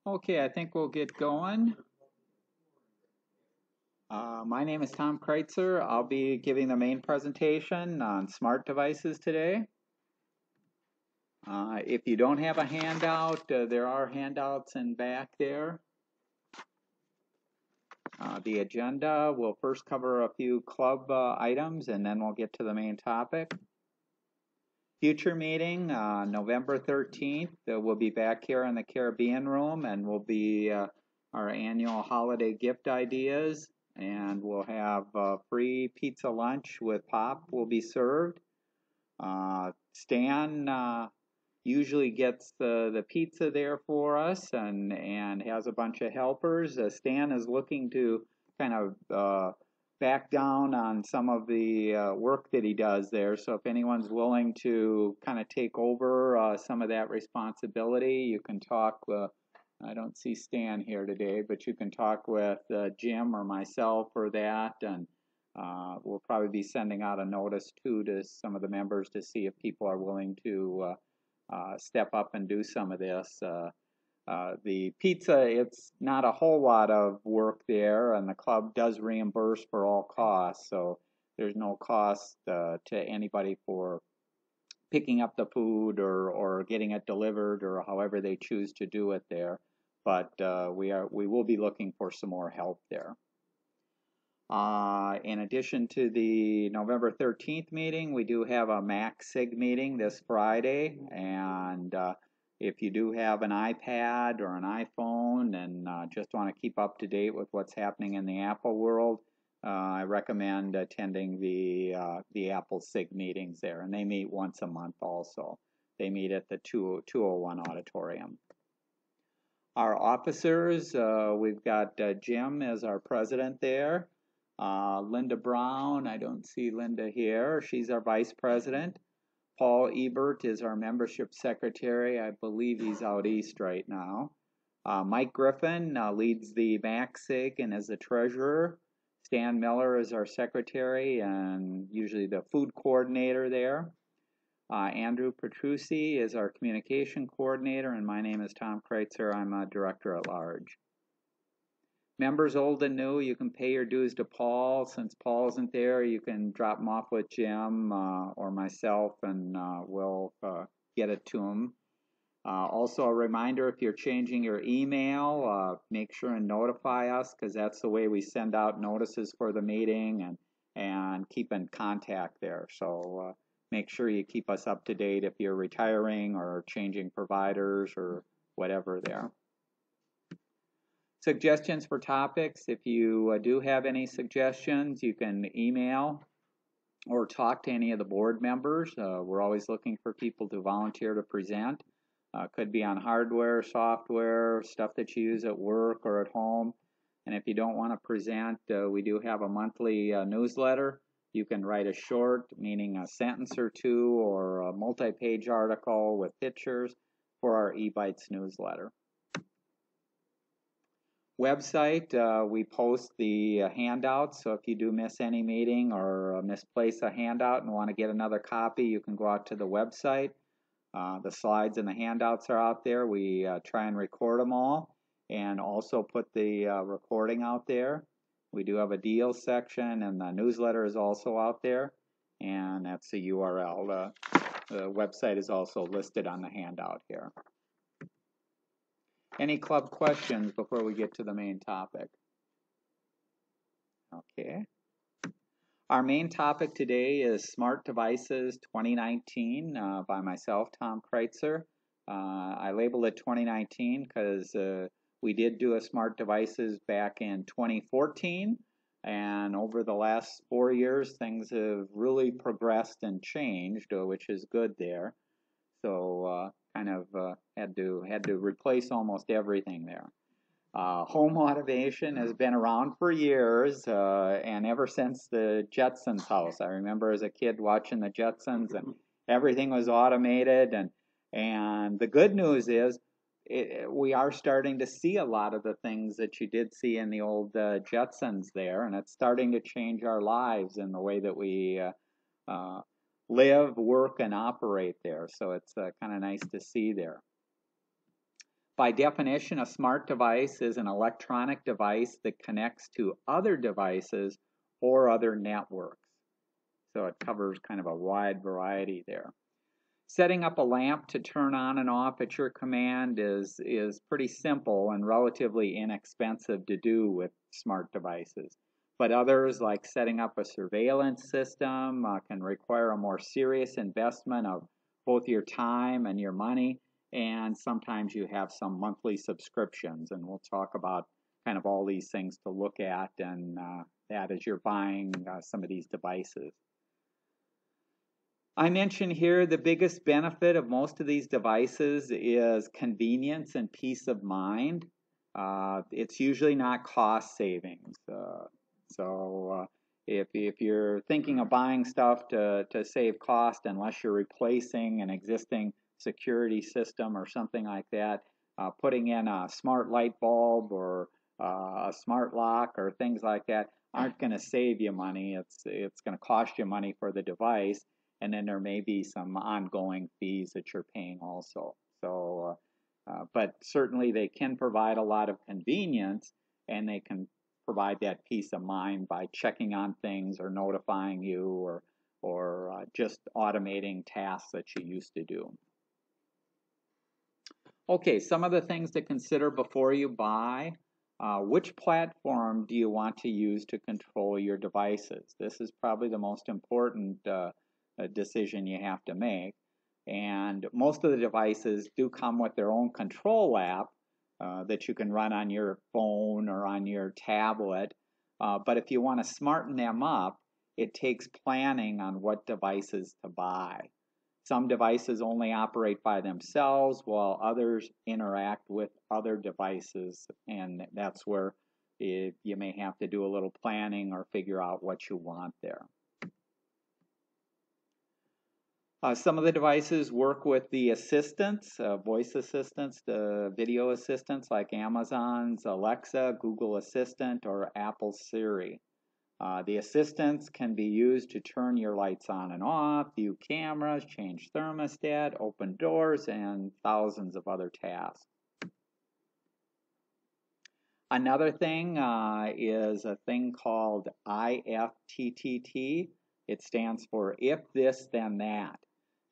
Okay, I think we'll get going. My name is Tom Kreuzer. I'll be giving the main presentation on smart devices today. If you don't have a handout, there are handouts in back there. The agenda, we'll first cover a few club items and then we'll get to the main topic. Future meeting, November 13th. We'll be back here in the Caribbean room and we'll be our annual holiday gift ideas. And we'll have free pizza lunch with pop will be served. Stan usually gets the pizza there for us and has a bunch of helpers. Stan is looking to kind of back down on some of the work that he does there. So if anyone's willing to kind of take over some of that responsibility, you can talk. I don't see Stan here today, but you can talk with Jim or myself for that, and we'll probably be sending out a notice too to some of the members to see if people are willing to step up and do some of this. The pizza, it's not a whole lot of work there, and the club does reimburse for all costs, so there's no cost to anybody for picking up the food or getting it delivered or however they choose to do it there. But we will be looking for some more help there. In addition to the November 13th meeting, we do have a MAC-SIG meeting this Friday, and if you do have an iPad or an iPhone and just want to keep up to date with what's happening in the Apple world, I recommend attending the Apple SIG meetings there, and they meet once a month also. They meet at the 201 auditorium. Our officers, we've got Jim as our president there. Linda Brown, I don't see Linda here. She's our vice president. Paul Ebert is our membership secretary. I believe he's out east right now. Mike Griffin leads the MAC-SIG and is the treasurer. Stan Miller is our secretary and usually the food coordinator there. Andrew Petrucci is our communication coordinator, and my name is Tom Kreuzer. I'm a director at large. Members old and new, you can pay your dues to Paul. Since Paul isn't there, you can drop them off with Jim or myself, and we'll get it to him. Also, a reminder, if you're changing your email, make sure and notify us, because that's the way we send out notices for the meeting and keep in contact there. So make sure you keep us up to date if you're retiring or changing providers or whatever there. Suggestions for topics. If you do have any suggestions, you can email or talk to any of the board members. We're always looking for people to volunteer to present. Could be on hardware, software, stuff that you use at work or at home. And if you don't want to present, we do have a monthly newsletter. You can write a short, meaning a sentence or two, or a multi-page article with pictures for our eBytes newsletter. Website, we post the handouts, so if you do miss any meeting or misplace a handout and want to get another copy, you can go out to the website. The slides and the handouts are out there. We try and record them all and also put the recording out there. We do have a deals section, and the newsletter is also out there, and that's the URL. The website is also listed on the handout here. Any club questions before we get to the main topic? Okay. Our main topic today is Smart Devices 2019 by myself, Tom Kreuzer. I labeled it 2019 because we did do a Smart Devices back in 2014, and over the last 4 years, things have really progressed and changed, which is good there. So kind of had to replace almost everything there. Home automation has been around for years, and ever since the Jetsons house. I remember as a kid watching the Jetsons, and everything was automated. And the good news is we are starting to see a lot of the things that you did see in the old Jetsons there, and it's starting to change our lives in the way that we live, work, and operate there. So it's kind of nice to see there. By definition, a smart device is an electronic device that connects to other devices or other networks. So it covers kind of a wide variety there. Setting up a lamp to turn on and off at your command is pretty simple and relatively inexpensive to do with smart devices. But others, like setting up a surveillance system, can require a more serious investment of both your time and your money, and sometimes you have some monthly subscriptions, and we'll talk about kind of all these things to look at and that as you're buying some of these devices. I mentioned here the biggest benefit of most of these devices is convenience and peace of mind. It's usually not cost savings. If you're thinking of buying stuff to save cost, unless you're replacing an existing security system or something like that, putting in a smart light bulb or a smart lock or things like that aren't going to save you money. It's going to cost you money for the device, and then there may be some ongoing fees that you're paying also. But certainly they can provide a lot of convenience, and they can provide that peace of mind by checking on things or notifying you or just automating tasks that you used to do. Okay, some of the things to consider before you buy. Which platform do you want to use to control your devices? This is probably the most important decision you have to make. And most of the devices do come with their own control app that you can run on your phone or on your tablet. But if you want to smarten them up, it takes planning on what devices to buy. Some devices only operate by themselves, while others interact with other devices, and that's where you may have to do a little planning or figure out what you want there. Some of the devices work with the assistants, voice assistants, the video assistants like Amazon's Alexa, Google Assistant, or Apple Siri. The assistants can be used to turn your lights on and off, view cameras, change thermostat, open doors, and thousands of other tasks. Another thing is a thing called IFTTT. It stands for if this, then that.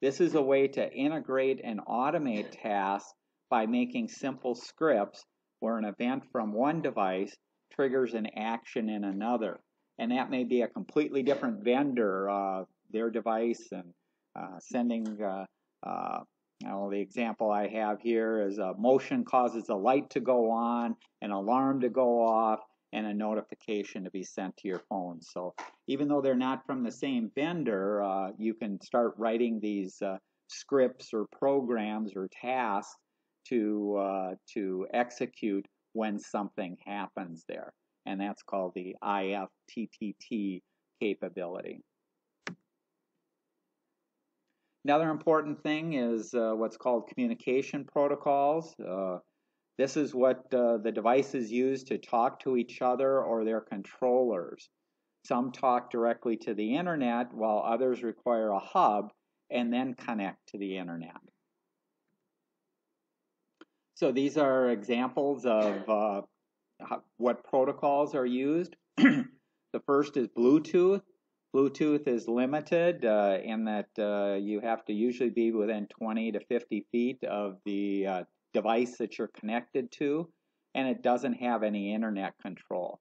This is a way to integrate and automate tasks by making simple scripts where an event from one device triggers an action in another. And that may be a completely different vendor, their device, and sending, the example I have here is a motion causes a light to go on, an alarm to go off, and a notification to be sent to your phone. So even though they're not from the same vendor, you can start writing these scripts or programs or tasks to execute when something happens there. And that's called the IFTTT capability. Another important thing is what's called communication protocols. This is what the devices use to talk to each other or their controllers. Some talk directly to the internet, while others require a hub and then connect to the internet. So these are examples of what protocols are used. The first is Bluetooth. Bluetooth is limited in that you have to usually be within 20 to 50 feet of the device that you're connected to, and it doesn't have any internet control.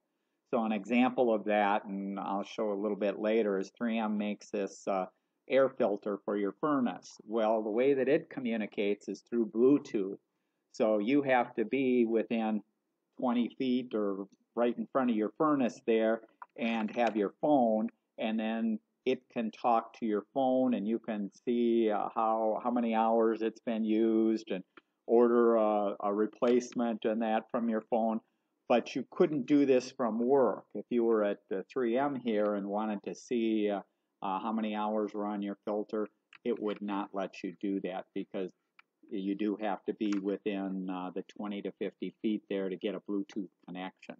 So an example of that, and I'll show a little bit later, is 3M makes this air filter for your furnace. Well, the way that it communicates is through Bluetooth. So you have to be within 20 feet or right in front of your furnace there and have your phone, and then it can talk to your phone, and you can see how many hours it's been used and order a replacement and that from your phone. But you couldn't do this from work. If you were at the 3M here and wanted to see how many hours were on your filter, it would not let you do that because you do have to be within the 20 to 50 feet there to get a Bluetooth connection.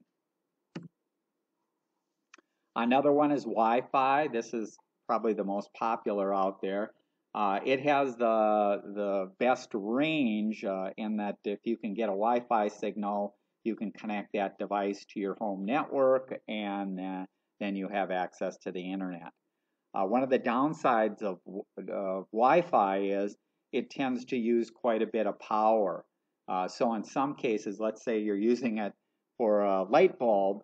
Another one is Wi-Fi. This is probably the most popular out there. It has the best range in that if you can get a Wi-Fi signal, you can connect that device to your home network, and then you have access to the internet. One of the downsides of Wi-Fi is it tends to use quite a bit of power. So in some cases, let's say you're using it for a light bulb,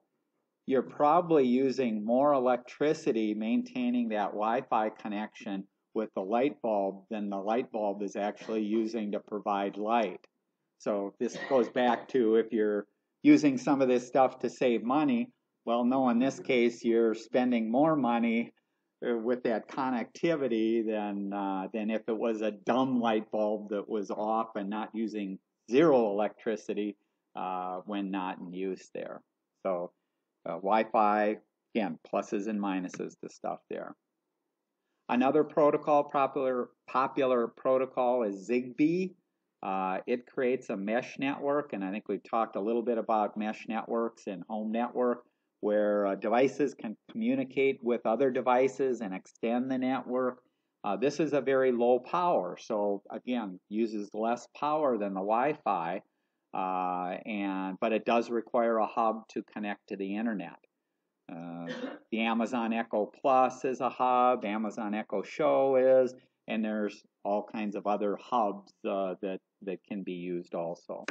you're probably using more electricity maintaining that Wi-Fi connection with the light bulb than the light bulb is actually using to provide light. So this goes back to if you're using some of this stuff to save money, well, no, in this case, you're spending more money with that connectivity than if it was a dumb light bulb that was off and not using zero electricity when not in use there. So Wi-Fi, again, pluses and minuses to stuff there. Another protocol, popular protocol is Zigbee. It creates a mesh network, and I think we've talked a little bit about mesh networks and home network, where devices can communicate with other devices and extend the network. This is a very low power, so again, uses less power than the Wi-Fi, but it does require a hub to connect to the internet. The Amazon Echo Plus is a hub, Amazon Echo Show is, and there's all kinds of other hubs that can be used also.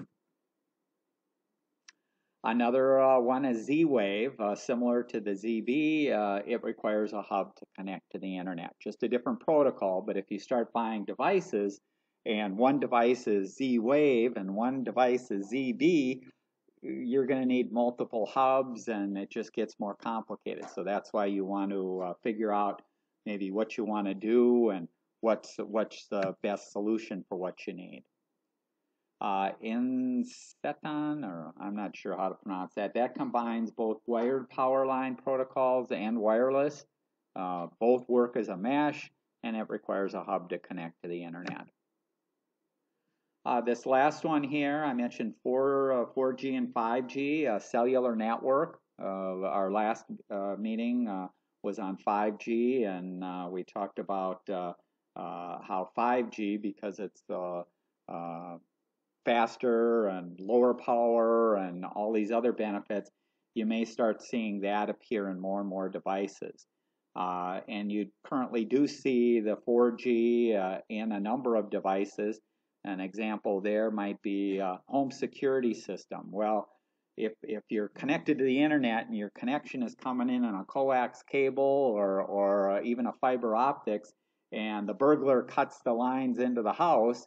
Another one is Z-Wave, similar to the ZB. It requires a hub to connect to the internet. Just a different protocol, but if you start buying devices and one device is Z-Wave and one device is ZB, you're going to need multiple hubs, and it just gets more complicated. So that's why you want to figure out maybe what you want to do and what's the best solution for what you need. Inseton, or I'm not sure how to pronounce that, that combines both wired power line protocols and wireless. Both work as a mesh, and it requires a hub to connect to the internet. This last one here, I mentioned 4G and 5G, cellular network. Our last meeting was on 5G, and we talked about how 5G, because it's faster and lower power and all these other benefits, you may start seeing that appear in more and more devices. And you currently do see the 4G in a number of devices. An example there might be a home security system. Well, if you're connected to the internet and your connection is coming in on a coax cable or even a fiber optics, and the burglar cuts the lines into the house,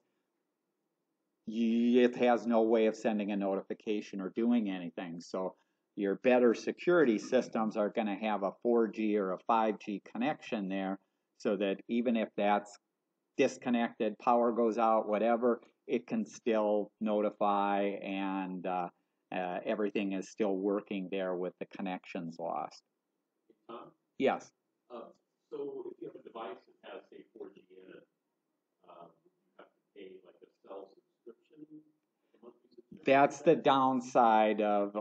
it has no way of sending a notification or doing anything. So your better security systems are going to have a 4G or a 5G connection there, so that even if that's disconnected, power goes out, whatever, it can still notify, and everything is still working there with the connections lost. Yes? So if you have a device that has, say, 4G in it, you have to pay like a cell subscription? That's the downside of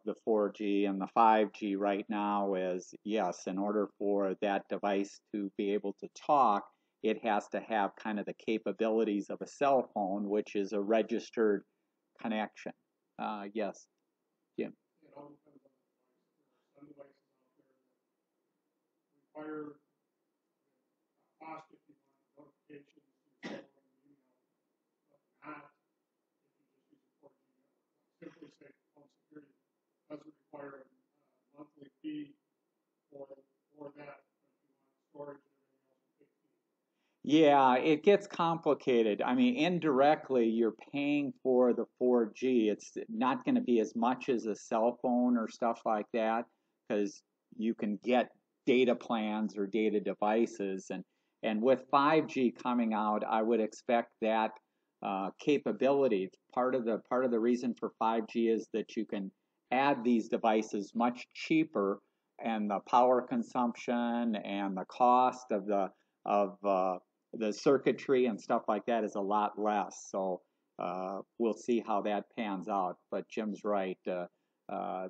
the 4G, and the 5G right now is, yes, in order for that device to be able to talk, it has to have kind of the capabilities of a cell phone, which is a registered connection. Yes, Jim. It all depends on the device. There are some devices out there that require cost if you want notifications to cell phone and email, but not if you just use a 4G network. Simply say home security doesn't require a monthly fee for that, but if you want storage and everything else, a big fee. Yeah, it gets complicated. I mean, indirectly, you're paying for the 4G. It's not going to be as much as a cell phone or stuff like that, because you can get data plans or data devices. And with 5G coming out, I would expect that capability. Part of the reason for 5G is that you can add these devices much cheaper, and the power consumption and the cost of the circuitry and stuff like that is a lot less. So we'll see how that pans out. But Jim's right.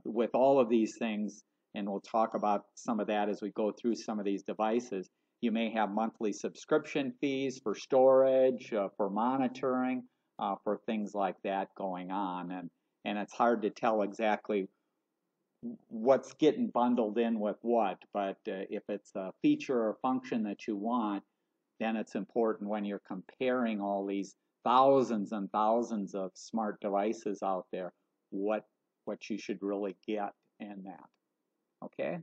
With all of these things, and we'll talk about some of that as we go through some of these devices, You may have monthly subscription fees for storage, for monitoring, for things like that going on. And it's hard to tell exactly what's getting bundled in with what, but if it's a feature or function that you want, then it's important when you're comparing all these thousands and thousands of smart devices out there, what you should really get in that. Okay?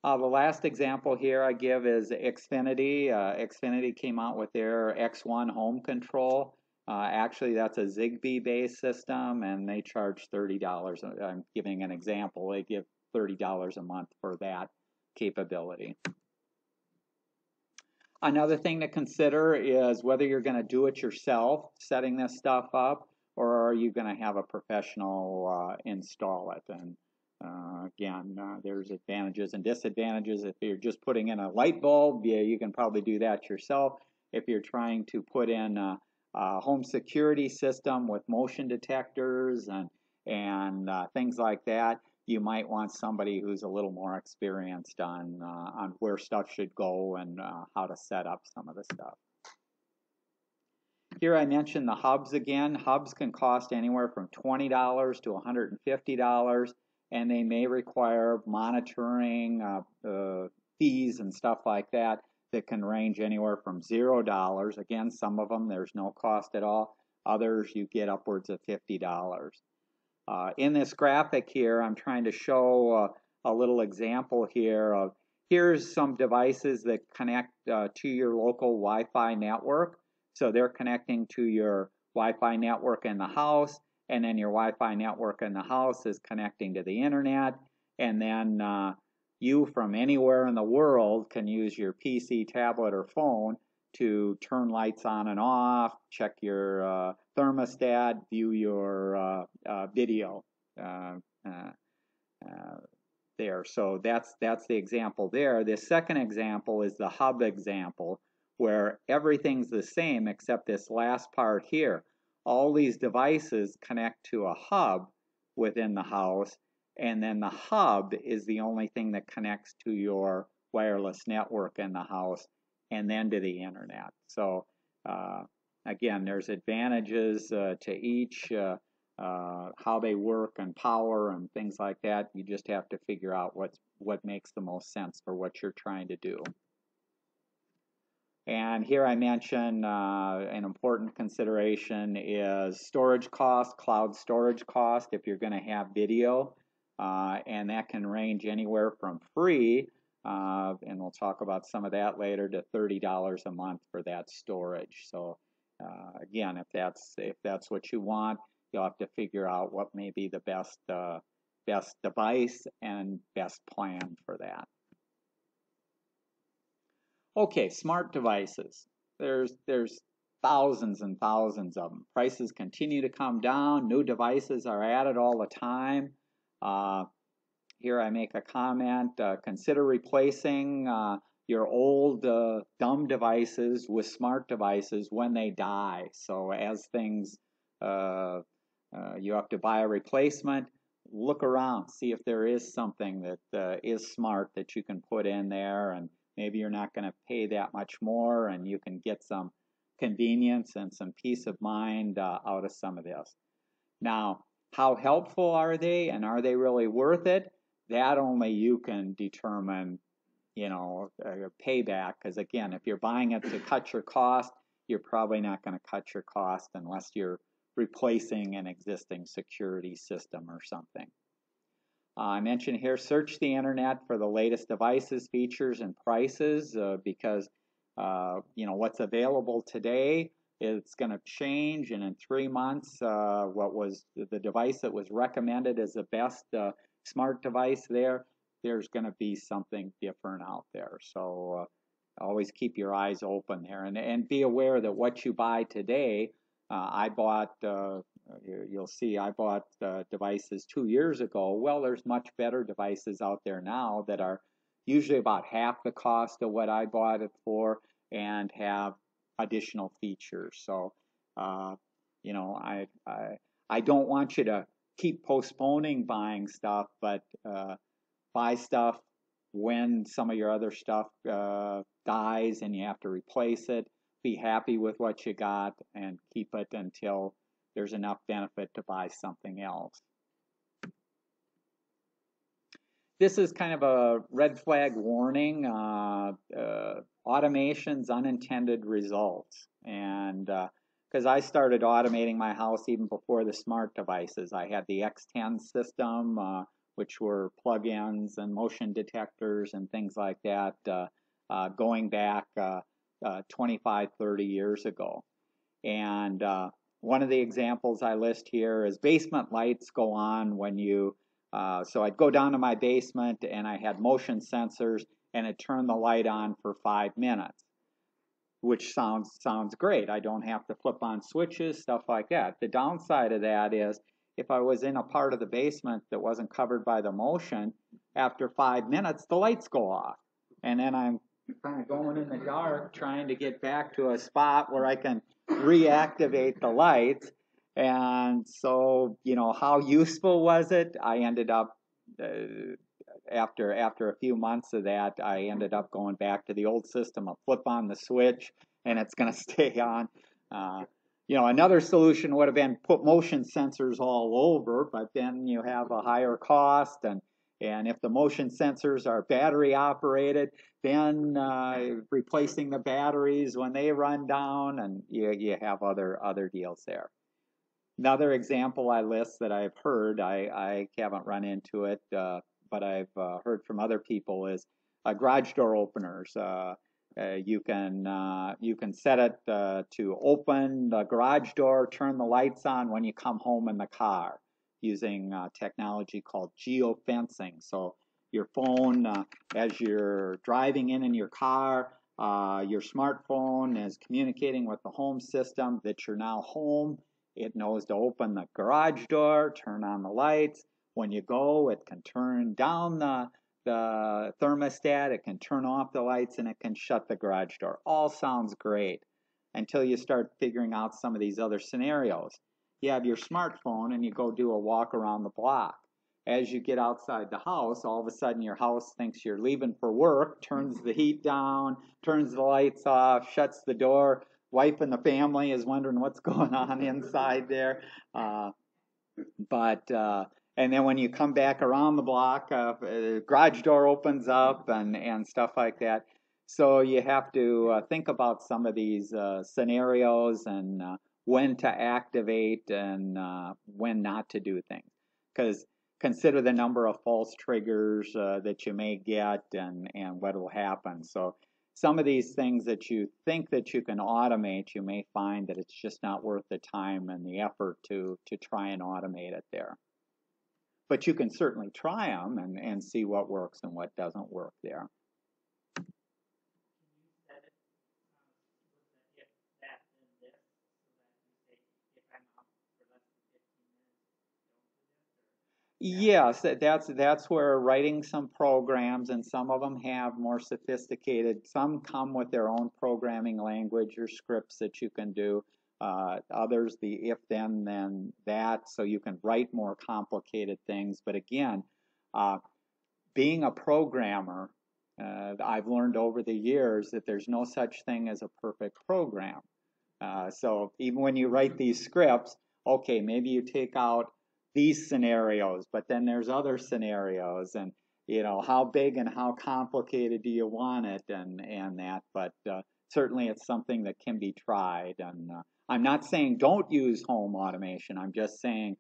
The last example here I give is Xfinity. Xfinity came out with their X1 home control. Actually, that's a Zigbee-based system, and they charge $30. I'm giving an example. They give $30 a month for that capability. Another thing to consider is whether you're going to do it yourself, setting this stuff up, or are you going to have a professional install it. And again, there's advantages and disadvantages. If you're just putting in a light bulb, yeah, you can probably do that yourself. If you're trying to put in a home security system with motion detectors and things like that, you might want somebody who's a little more experienced on where stuff should go and how to set up some of the stuff. Here I mentioned the hubs again. Hubs can cost anywhere from $20 to $150, and they may require monitoring fees and stuff like that can range anywhere from $0. Again, some of them there's no cost at all. Others you get upwards of $50. In this graphic here, I'm trying to show a little example here of here's some devices that connect to your local Wi-Fi network. So they're connecting to your Wi-Fi network in the house, and then your Wi-Fi network in the house is connecting to the internet, and then you from anywhere in the world can use your PC, tablet, or phone to turn lights on and off, check your thermostat, view your video there. So that's the example there. The second example is the hub example, where everything's the same except this last part here. All these devices connect to a hub within the house, and then the hub is the only thing that connects to your wireless network in the house and then to the internet. So again, there's advantages to each, how they work and power and things like that. You just have to figure out what makes the most sense for what you're trying to do. And here I mention an important consideration is storage cost, cloud storage cost if you're going to have video. And that can range anywhere from free, and we'll talk about some of that later, to $30 a month for that storage. So again, if that's what you want, you'll have to figure out what may be the best device and best plan for that. Okay, smart devices. There's thousands and thousands of them. Prices continue to come down. New devices are added all the time. Here I make a comment. Consider replacing your old dumb devices with smart devices when they die. So as things, you have to buy a replacement, look around, see if there is something that is smart that you can put in there, and maybe you're not going to pay that much more, and you can get some convenience and some peace of mind out of some of this. Now, how helpful are they, and are they really worth it? That only you can determine, payback, because again, if you're buying it to cut your cost, you're probably not going to cut your cost unless you're replacing an existing security system or something. I mentioned here, search the internet for the latest devices, features, and prices, because what's available today, it's going to change, and in 3 months, what was the device that was recommended as the best smart device there's going to be something different out there. So always keep your eyes open there, and be aware that what you buy today, I bought, you'll see, I bought devices 2 years ago. Well, there's much better devices out there now that are usually about half the cost of what I bought it for and have additional features. So, I don't want you to keep postponing buying stuff, but buy stuff when some of your other stuff dies and you have to replace it, be happy with what you got and keep it until there's enough benefit to buy something else. This is kind of a red flag warning, automation's unintended results. And because I started automating my house even before the smart devices. I had the X10 system, which were plug-ins and motion detectors and things like that, going back 25, 30 years ago. And one of the examples I list here is basement lights go on when you, so I'd go down to my basement and I had motion sensors and it turned the light on for 5 minutes, which sounds great. I don't have to flip on switches, stuff like that. The downside of that is if I was in a part of the basement that wasn't covered by the motion, after 5 minutes, the lights go off. And then I'm kind of going in the dark trying to get back to a spot where I can reactivate the lights. And so, you know, how useful was it? I ended up, after a few months of that, I ended up going back to the old system. I'll flip on the switch and it's going to stay on. You know, another solution would have been put motion sensors all over, but then you have a higher cost, and if the motion sensors are battery operated, then replacing the batteries when they run down, and you have other deals there. Another example I list that I've heard, I haven't run into it, but I've heard from other people, is garage door openers. You can set it to open the garage door, turn the lights on when you come home in the car, using technology called geofencing. So your phone, as you're driving in your car, your smartphone is communicating with the home system that you're now home. It knows to open the garage door, turn on the lights. When you go, it can turn down the thermostat, it can turn off the lights, and it can shut the garage door. All sounds great until you start figuring out some of these other scenarios. You have your smartphone and you go do a walk around the block. As you get outside the house, all of a sudden your house thinks you're leaving for work, turns the heat down, turns the lights off, shuts the door. Wife and the family is wondering what's going on inside there. And then when you come back around the block, garage door opens up and stuff like that. So you have to think about some of these scenarios and when to activate and when not to do things. Because consider the number of false triggers that you may get and what will happen. So some of these things that you think that you can automate, you may find that it's just not worth the time and the effort to try and automate it there. But you can certainly try them and see what works and what doesn't work there. Yes, that's where writing some programs, and some of them have more sophisticated. Some come with their own programming language or scripts that you can do. Others, the if then that, so you can write more complicated things. But again, being a programmer, I've learned over the years that there's no such thing as a perfect program. So even when you write these scripts, okay, maybe you take out these scenarios, but then there's other scenarios, and you know, how big and how complicated do you want it, and that. But certainly it's something that can be tried. And I'm not saying don't use home automation. I'm just saying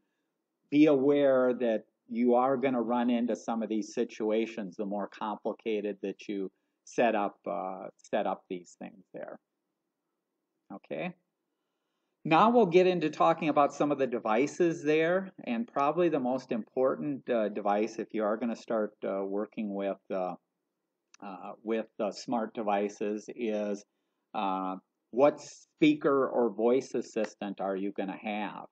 be aware that you are going to run into some of these situations the more complicated that you set up these things there. Okay. Now we'll get into talking about some of the devices there, and probably the most important device if you are going to start working with smart devices is what speaker or voice assistant are you going to have?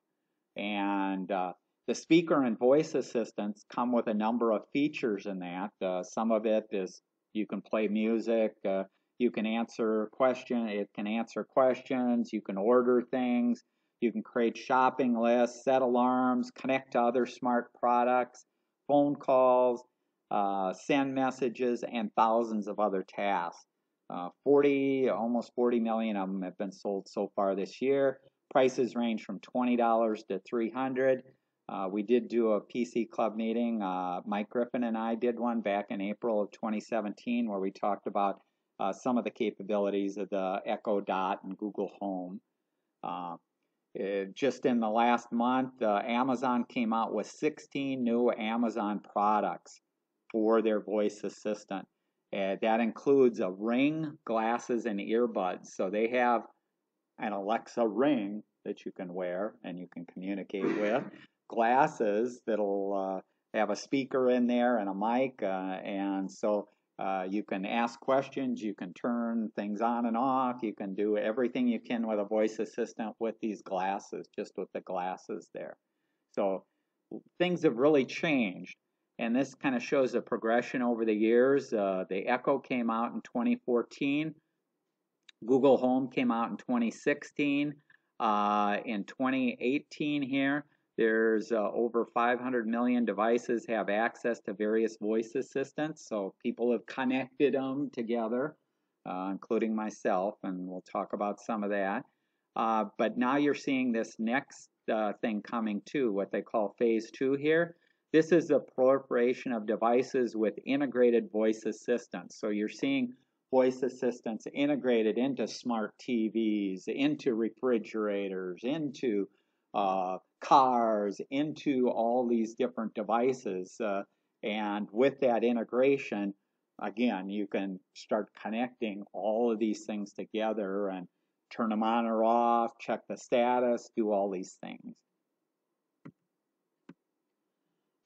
And the speaker and voice assistants come with a number of features in that. Some of it is you can play music. You can answer questions. It can answer questions. You can order things. You can create shopping lists, set alarms, connect to other smart products, phone calls. send messages, and thousands of other tasks. Almost 40 million of them have been sold so far this year. Prices range from $20 to $300. We did do a PC Club meeting. Mike Griffin and I did one back in April of 2017 where we talked about some of the capabilities of the Echo Dot and Google Home. Just in the last month, Amazon came out with 16 new Amazon products for their voice assistant. That includes a Ring, glasses, and earbuds. So they have an Alexa Ring that you can wear and you can communicate with, glasses that'll have a speaker in there and a mic, and so you can ask questions, you can turn things on and off, you can do everything you can with a voice assistant with these glasses, just with the glasses there. So things have really changed, and this kind of shows the progression over the years. The Echo came out in 2014. Google Home came out in 2016. In 2018 here, there's over 500 million devices have access to various voice assistants. So people have connected them together, including myself, and we'll talk about some of that. But now you're seeing this next thing coming too, what they call phase 2 here. This is the proliferation of devices with integrated voice assistants. So you're seeing voice assistants integrated into smart TVs, into refrigerators, into cars, into all these different devices. And with that integration, again, you can start connecting all of these things together and turn them on or off, check the status, do all these things.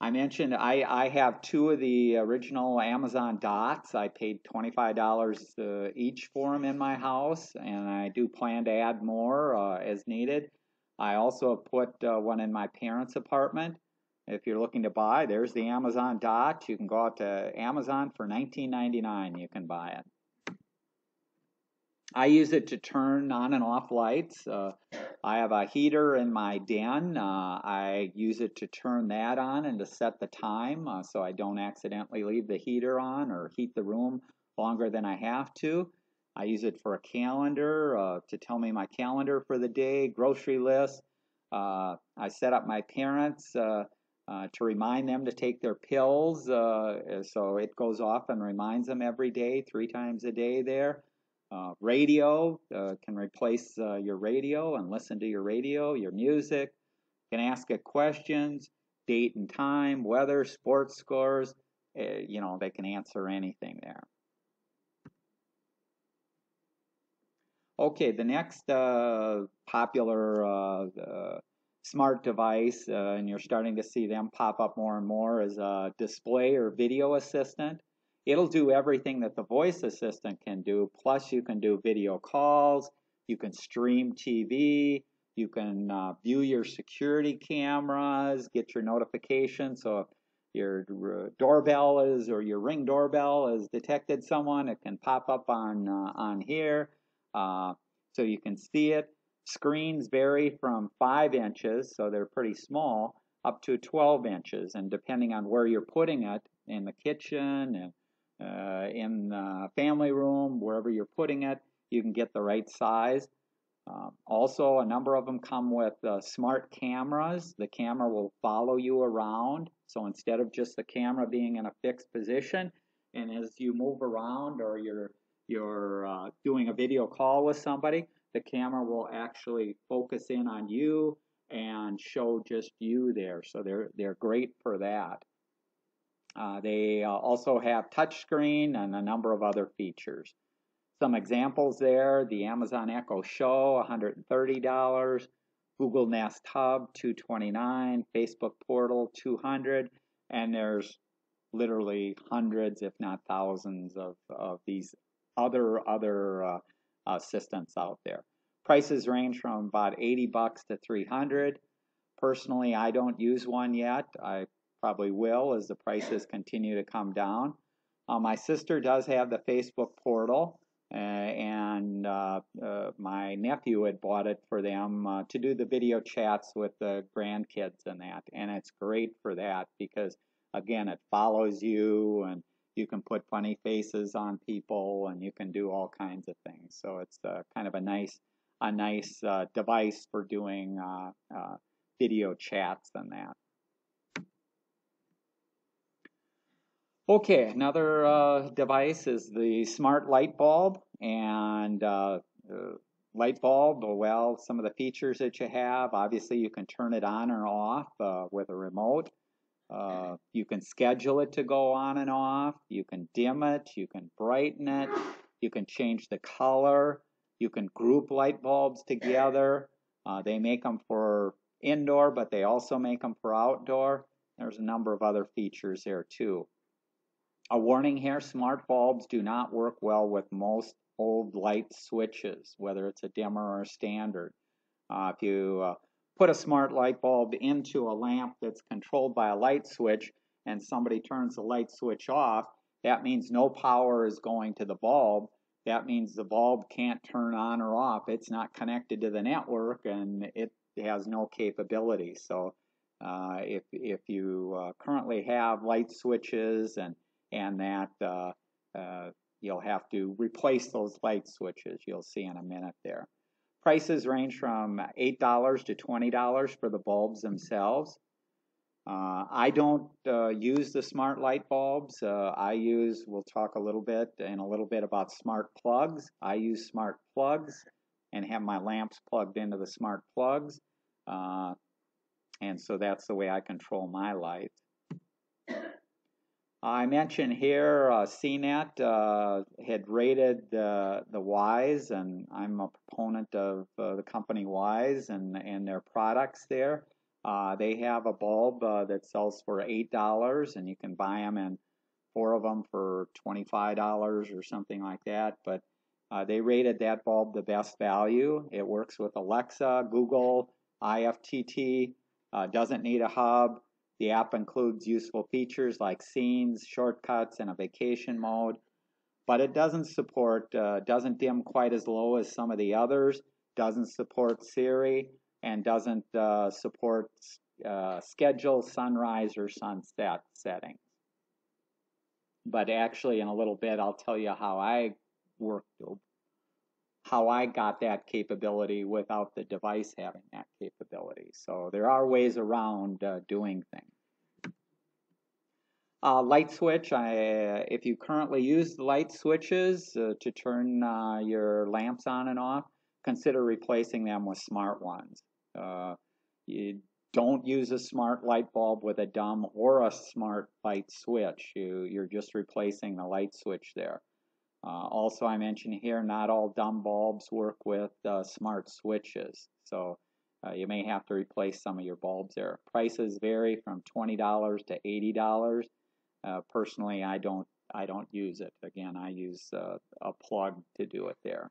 I mentioned I have 2 of the original Amazon Dots. I paid $25 each for them in my house, and I do plan to add more as needed. I also have put one in my parents' apartment. If you're looking to buy, there's the Amazon Dot. You can go out to Amazon for $19.99. You can buy it. I use it to turn on and off lights. I have a heater in my den. I use it to turn that on and to set the time so I don't accidentally leave the heater on or heat the room longer than I have to. I use it for a calendar to tell me my calendar for the day, grocery list. I set up my parents to remind them to take their pills, so it goes off and reminds them every day, 3 times a day there. Radio can replace your radio and listen to your radio, your music. Can ask it questions, date and time, weather, sports scores. They can answer anything there. Okay, the next popular smart device, and you're starting to see them pop up more and more, is a display or video assistant. It'll do everything that the voice assistant can do, plus you can do video calls, you can stream TV, you can view your security cameras, get your notifications. So if your doorbell is, or your Ring doorbell has detected someone, it can pop up on here. So you can see it. Screens vary from 5 inches, so they're pretty small, up to 12 inches. And depending on where you're putting it, in the kitchen, and in the family room, wherever you're putting it, you can get the right size. Also, a number of them come with smart cameras. The camera will follow you around. So instead of just the camera being in a fixed position, and as you move around or you're doing a video call with somebody, the camera will actually focus in on you and show just you there. So they're great for that. They also have touchscreen and a number of other features. Some examples there: the Amazon Echo Show, $130, Google Nest Hub, $229, Facebook Portal, $200, and there's literally hundreds, if not thousands, of these other assistants out there. Prices range from about $80 to $300. Personally, I don't use one yet. I probably will as the prices continue to come down. My sister does have the Facebook Portal, and my nephew had bought it for them to do the video chats with the grandkids and that, and it's great for that because again, it follows you, and you can put funny faces on people, and you can do all kinds of things. So it's kind of a nice device for doing video chats and that. Okay, another device is the smart light bulb. And light bulb, well, some of the features that you have, obviously you can turn it on or off with a remote. You can schedule it to go on and off. You can dim it. You can brighten it. You can change the color. You can group light bulbs together. They make them for indoor, but they also make them for outdoor. There's a number of other features there too. A warning here, smart bulbs do not work well with most old light switches, whether it's a dimmer or a standard. If you put a smart light bulb into a lamp that's controlled by a light switch and somebody turns the light switch off, that means no power is going to the bulb. That means the bulb can't turn on or off. It's not connected to the network, and it has no capability. So if you currently have light switches and that you'll have to replace those light switches. You'll see in a minute there. Prices range from $8 to $20 for the bulbs themselves. I don't use the smart light bulbs. We'll talk a little bit about smart plugs. I use smart plugs and have my lamps plugged into the smart plugs. And so that's the way I control my lights. I mentioned here CNET had rated the Wise, and I'm a proponent of the company Wise and their products there. They have a bulb that sells for $8, and you can buy them in 4 of them for $25 or something like that. But they rated that bulb the best value. It works with Alexa, Google, IFTT, doesn't need a hub. The app includes useful features like scenes, shortcuts, and a vacation mode, but it doesn't dim quite as low as some of the others, doesn't support Siri, and doesn't support schedule, sunrise, or sunset settings. But actually, in a little bit, I'll tell you how I got that capability without the device having that capability. So there are ways around doing things. Light switch, if you currently use the light switches to turn your lamps on and off, consider replacing them with smart ones. You don't use a smart light bulb with a dumb or a smart light switch. You're just replacing the light switch there. Also, I mentioned here, not all dumb bulbs work with smart switches, so you may have to replace some of your bulbs there. Prices vary from $20 to $80. Personally, I don't use it. Again, I use a plug to do it there.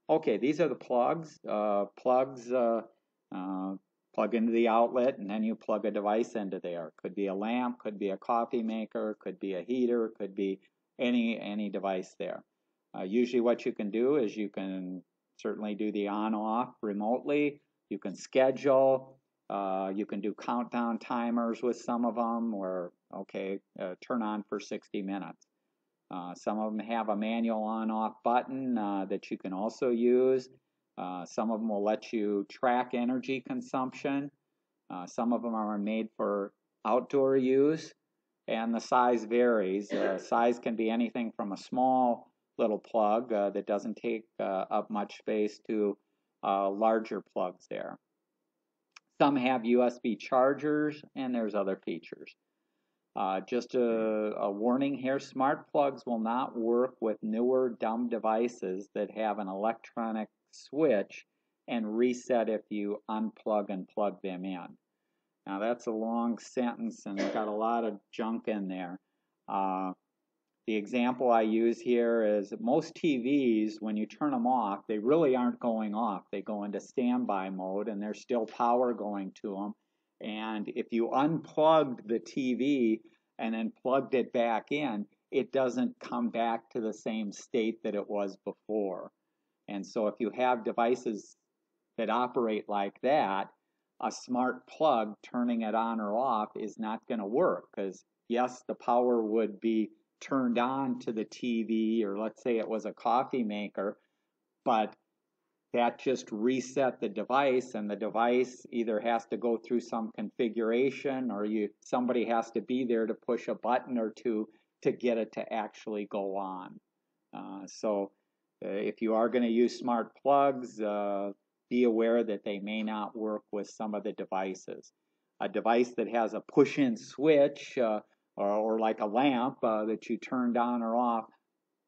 Okay, these are the plugs. Plugs plug into the outlet, and then you plug a device into there. Could be a lamp, could be a coffee maker, could be a heater, could be any device there. Usually what you can do is you can certainly do the on-off remotely. You can schedule. You can do countdown timers with some of them where, turn on for 60 minutes. Some of them have a manual on-off button that you can also use. Some of them will let you track energy consumption. Some of them are made for outdoor use, and the size varies. Size can be anything from a small little plug that doesn't take up much space to larger plugs there. Some have USB chargers, and there's other features. Just a warning here, smart plugs will not work with newer dumb devices that have an electronic switch and reset if you unplug and plug them in. Now that's a long sentence and it's got a lot of junk in there. The example I use here is most TVs, when you turn them off, they really aren't going off. They go into standby mode and there's still power going to them. And if you unplugged the TV and then plugged it back in, it doesn't come back to the same state that it was before. And so if you have devices that operate like that, a smart plug, turning it on or off is not going to work, because yes, the power would be turned on to the TV, or let's say it was a coffee maker, but that just reset the device, and the device either has to go through some configuration, or somebody has to be there to push a button or two to get it to actually go on. So if you are going to use smart plugs, be aware that they may not work with some of the devices. A device that has a push-in switch or like a lamp that you turned on or off,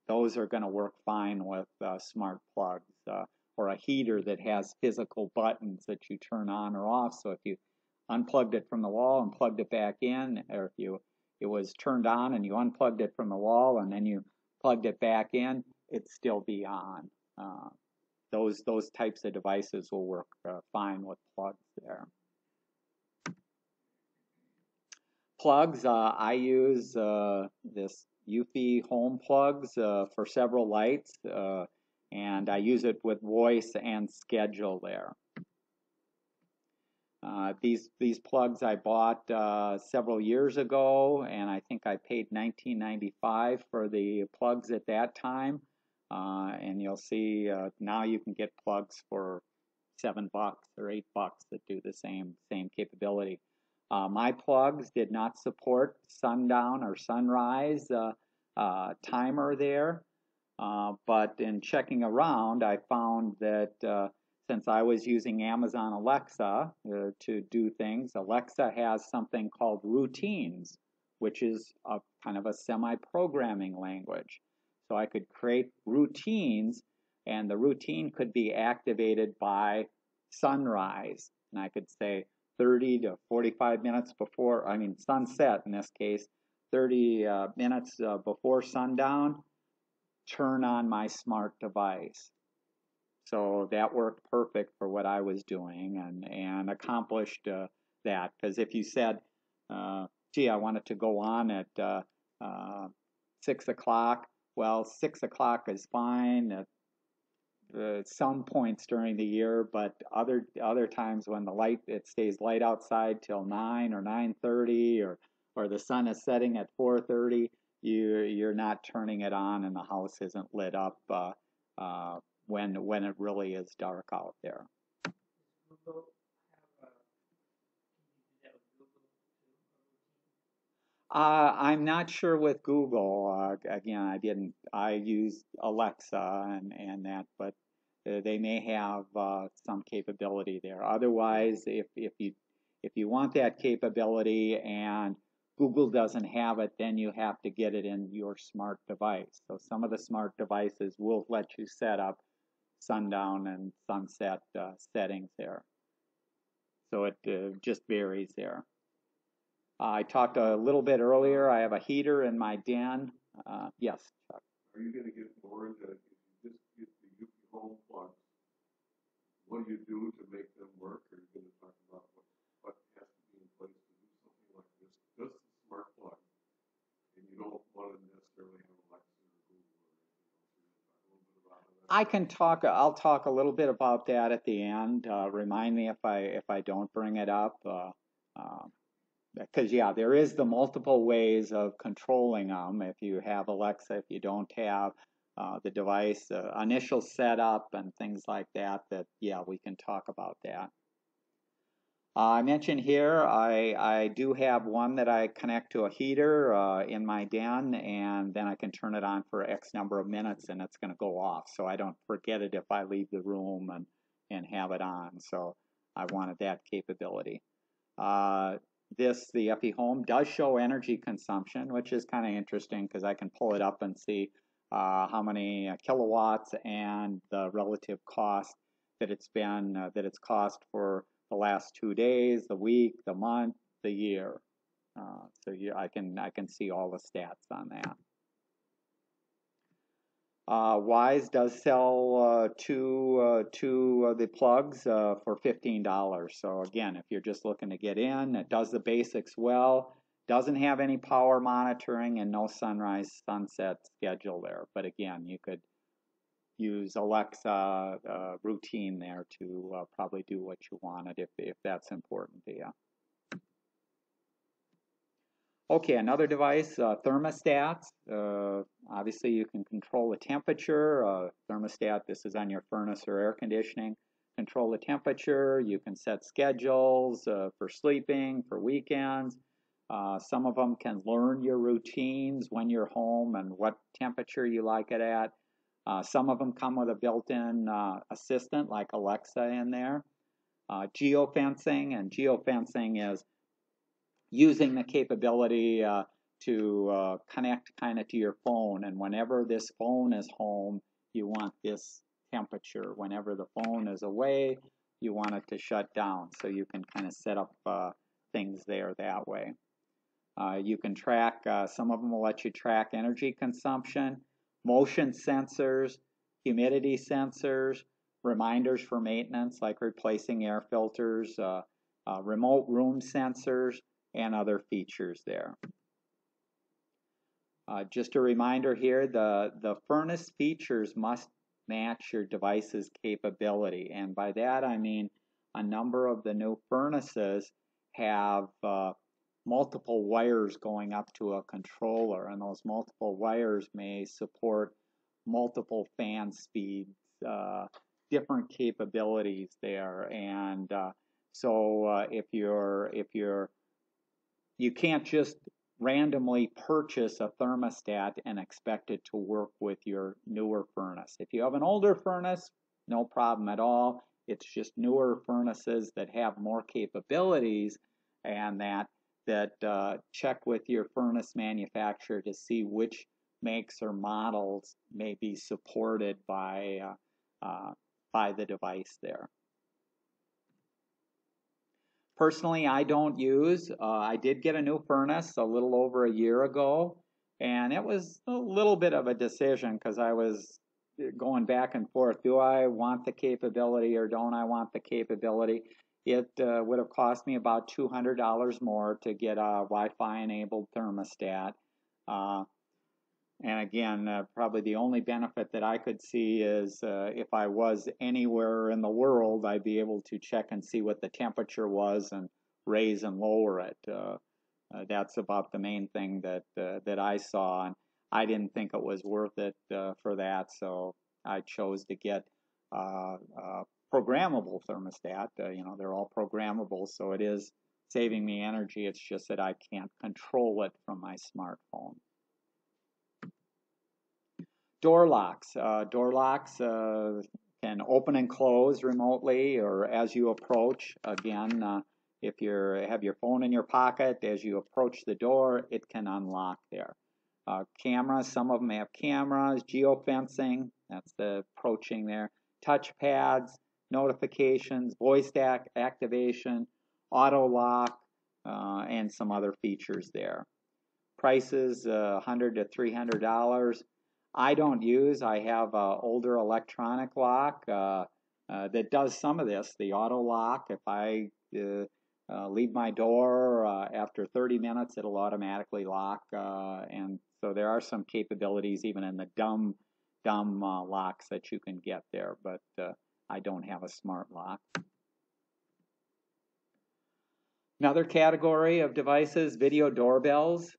those are going to work fine with smart plugs. Or a heater that has physical buttons that you turn on or off. So if you unplugged it from the wall and plugged it back in, or if it was turned on and you unplugged it from the wall and then you plugged it back in, it'd still be on. Those types of devices will work fine with plugs there. Plugs, I use this Eufy home plugs for several lights, and I use it with voice and schedule there. These plugs I bought several years ago, and I think I paid $19.95 for the plugs at that time. And you'll see now you can get plugs for $7 or $8 that do the same capability. My plugs did not support sundown or sunrise timer there, but in checking around, I found that since I was using Amazon Alexa to do things, Alexa has something called routines, which is a kind of a semi-programming language. So I could create routines, and the routine could be activated by sunrise. And I could say 30 to 45 minutes before, sunset in this case, 30 minutes before sundown, turn on my smart device. So that worked perfect for what I was doing and accomplished that. Because if you said, gee, I want it to go on at 6 o'clock, well, 6 o'clock is fine at some points during the year, but other times when it stays light outside till 9 or 9:30, or the sun is setting at 4:30, you're not turning it on and the house isn't lit up when it really is dark out there. I'm not sure with Google. Again, I use Alexa and that, but they may have some capability there. Otherwise, if you want that capability and Google doesn't have it, then you have to get it in your smart device. So some of the smart devices will let you set up sundown and sunset settings there. So it just varies there. I talked a little bit earlier. I have a heater in my den. Yes, Chuck. Are you going to get more into if you just get the Eufy home plugs? What do you do to make them work? Or are you going to talk about what has to be in place to do something like this? Just a smart plug, and you don't want to necessarily have Alexa or Google or anything else. I can talk. I'll talk a little bit about that at the end. Remind me if I don't bring it up. Because yeah, there is the multiple ways of controlling them. If you have Alexa, if you don't have the device, initial setup and things like that. Yeah, we can talk about that. I mentioned here I do have one that I connect to a heater in my den, and then I can turn it on for X number of minutes and it's going to go off, so I don't forget it if I leave the room and have it on. So I wanted that capability. The Eufy Home does show energy consumption, which is kind of interesting because I can pull it up and see how many kilowatts and the relative cost that it's cost for the last 2 days, the week, the month, the year. So I can see all the stats on that. Wise does sell two of the plugs for $15. So again, if you're just looking to get in, it does the basics well. Doesn't have any power monitoring and no sunrise sunset schedule there. But again, you could use Alexa routine there to probably do what you wanted if that's important to you. Okay, another device, thermostats. Obviously, you can control the temperature. Thermostat, this is on your furnace or air conditioning. Control the temperature. You can set schedules for sleeping, for weekends. Some of them can learn your routines when you're home and what temperature you like it at. Some of them come with a built-in assistant like Alexa in there. Geofencing, and geofencing is using the capability to connect kind of to your phone, and whenever this phone is home, you want this temperature. Whenever the phone is away, you want it to shut down, so you can kind of set up things there that way. You can track, some of them will let you track energy consumption, motion sensors, humidity sensors, reminders for maintenance like replacing air filters, remote room sensors, and other features there. Just a reminder here, the furnace features must match your device's capability, and by that I mean a number of the new furnaces have multiple wires going up to a controller, and those multiple wires may support multiple fan speeds, different capabilities there, and so if you can't just randomly purchase a thermostat and expect it to work with your newer furnace. If you have an older furnace, no problem at all. It's just newer furnaces that have more capabilities, and that check with your furnace manufacturer to see which makes or models may be supported by the device there. Personally, I don't use. I did get a new furnace a little over a year ago, and it was a little bit of a decision because I was going back and forth. Do I want the capability or don't I want the capability? It would have cost me about $200 more to get a Wi-Fi enabled thermostat. And again, probably the only benefit that I could see is if I was anywhere in the world, I'd be able to check and see what the temperature was and raise and lower it. That's about the main thing that I saw, and I didn't think it was worth it for that, so I chose to get a programmable thermostat. They're all programmable, so it is saving me energy. It's just that I can't control it from my smartphone. Door locks. Door locks can open and close remotely or as you approach. Again, if you have your phone in your pocket, as you approach the door, it can unlock there. Cameras, some of them have cameras, geofencing, that's the approaching there. Touch pads, notifications, voice activation, auto lock, and some other features there. Prices, $100 to $300. I don't use. I have an older electronic lock that does some of this. The auto lock, if I leave my door after 30 minutes, it'll automatically lock. And so there are some capabilities even in the dumb locks that you can get there, but I don't have a smart lock. Another category of devices, video doorbells.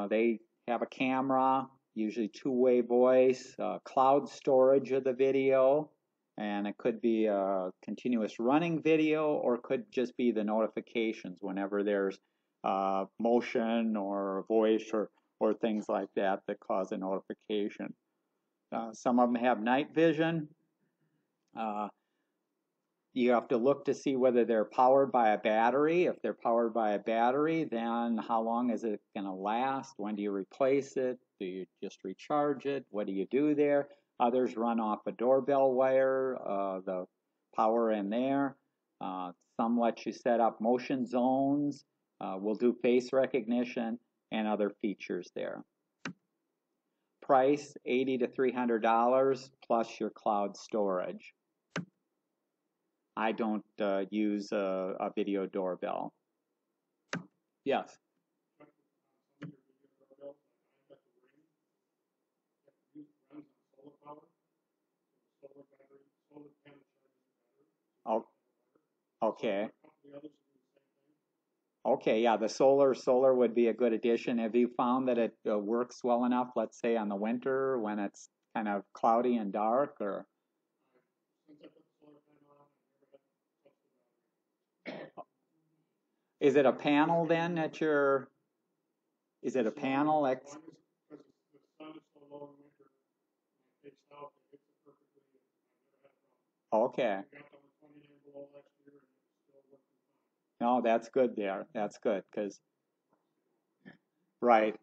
They have a camera, usually two-way voice, cloud storage of the video, and it could be a continuous running video or it could just be the notifications whenever there's motion or voice or things like that cause a notification. Some of them have night vision. You have to look to see whether they're powered by a battery. If they're powered by a battery, then how long is it going to last? When do you replace it? Do you just recharge it? What do you do there? Others run off a doorbell wire, the power in there. Some let you set up motion zones. We'll do face recognition and other features there. Price, $80 to $300 plus your cloud storage. I don't use a video doorbell. Yes? Okay. A couple of others do the same thing. Okay, yeah, the solar would be a good addition. Have you found that it works well enough, let's say on the winter when it's kind of cloudy and dark, or? Since I put the solar panel on, I never had to touch the battery. Is it a panel then that you're, is it a panel? As long as, because the sun is so low in winter, when it takes out, it hits it perfectly, and I've never had a problem. Okay. We got down to 29 below last year, and it's still working fine. No, that's good there. That's good, because, right.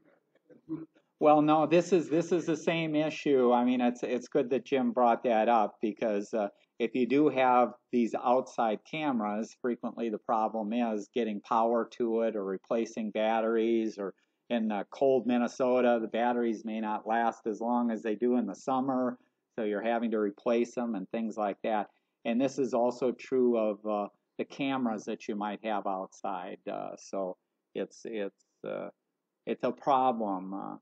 Well, no, this is the same issue. I mean, it's good that Jim brought that up because if you do have these outside cameras, frequently the problem is getting power to it or replacing batteries. Or in cold Minnesota, the batteries may not last as long as they do in the summer, so you're having to replace them and things like that. And this is also true of the cameras that you might have outside. So it's a problem.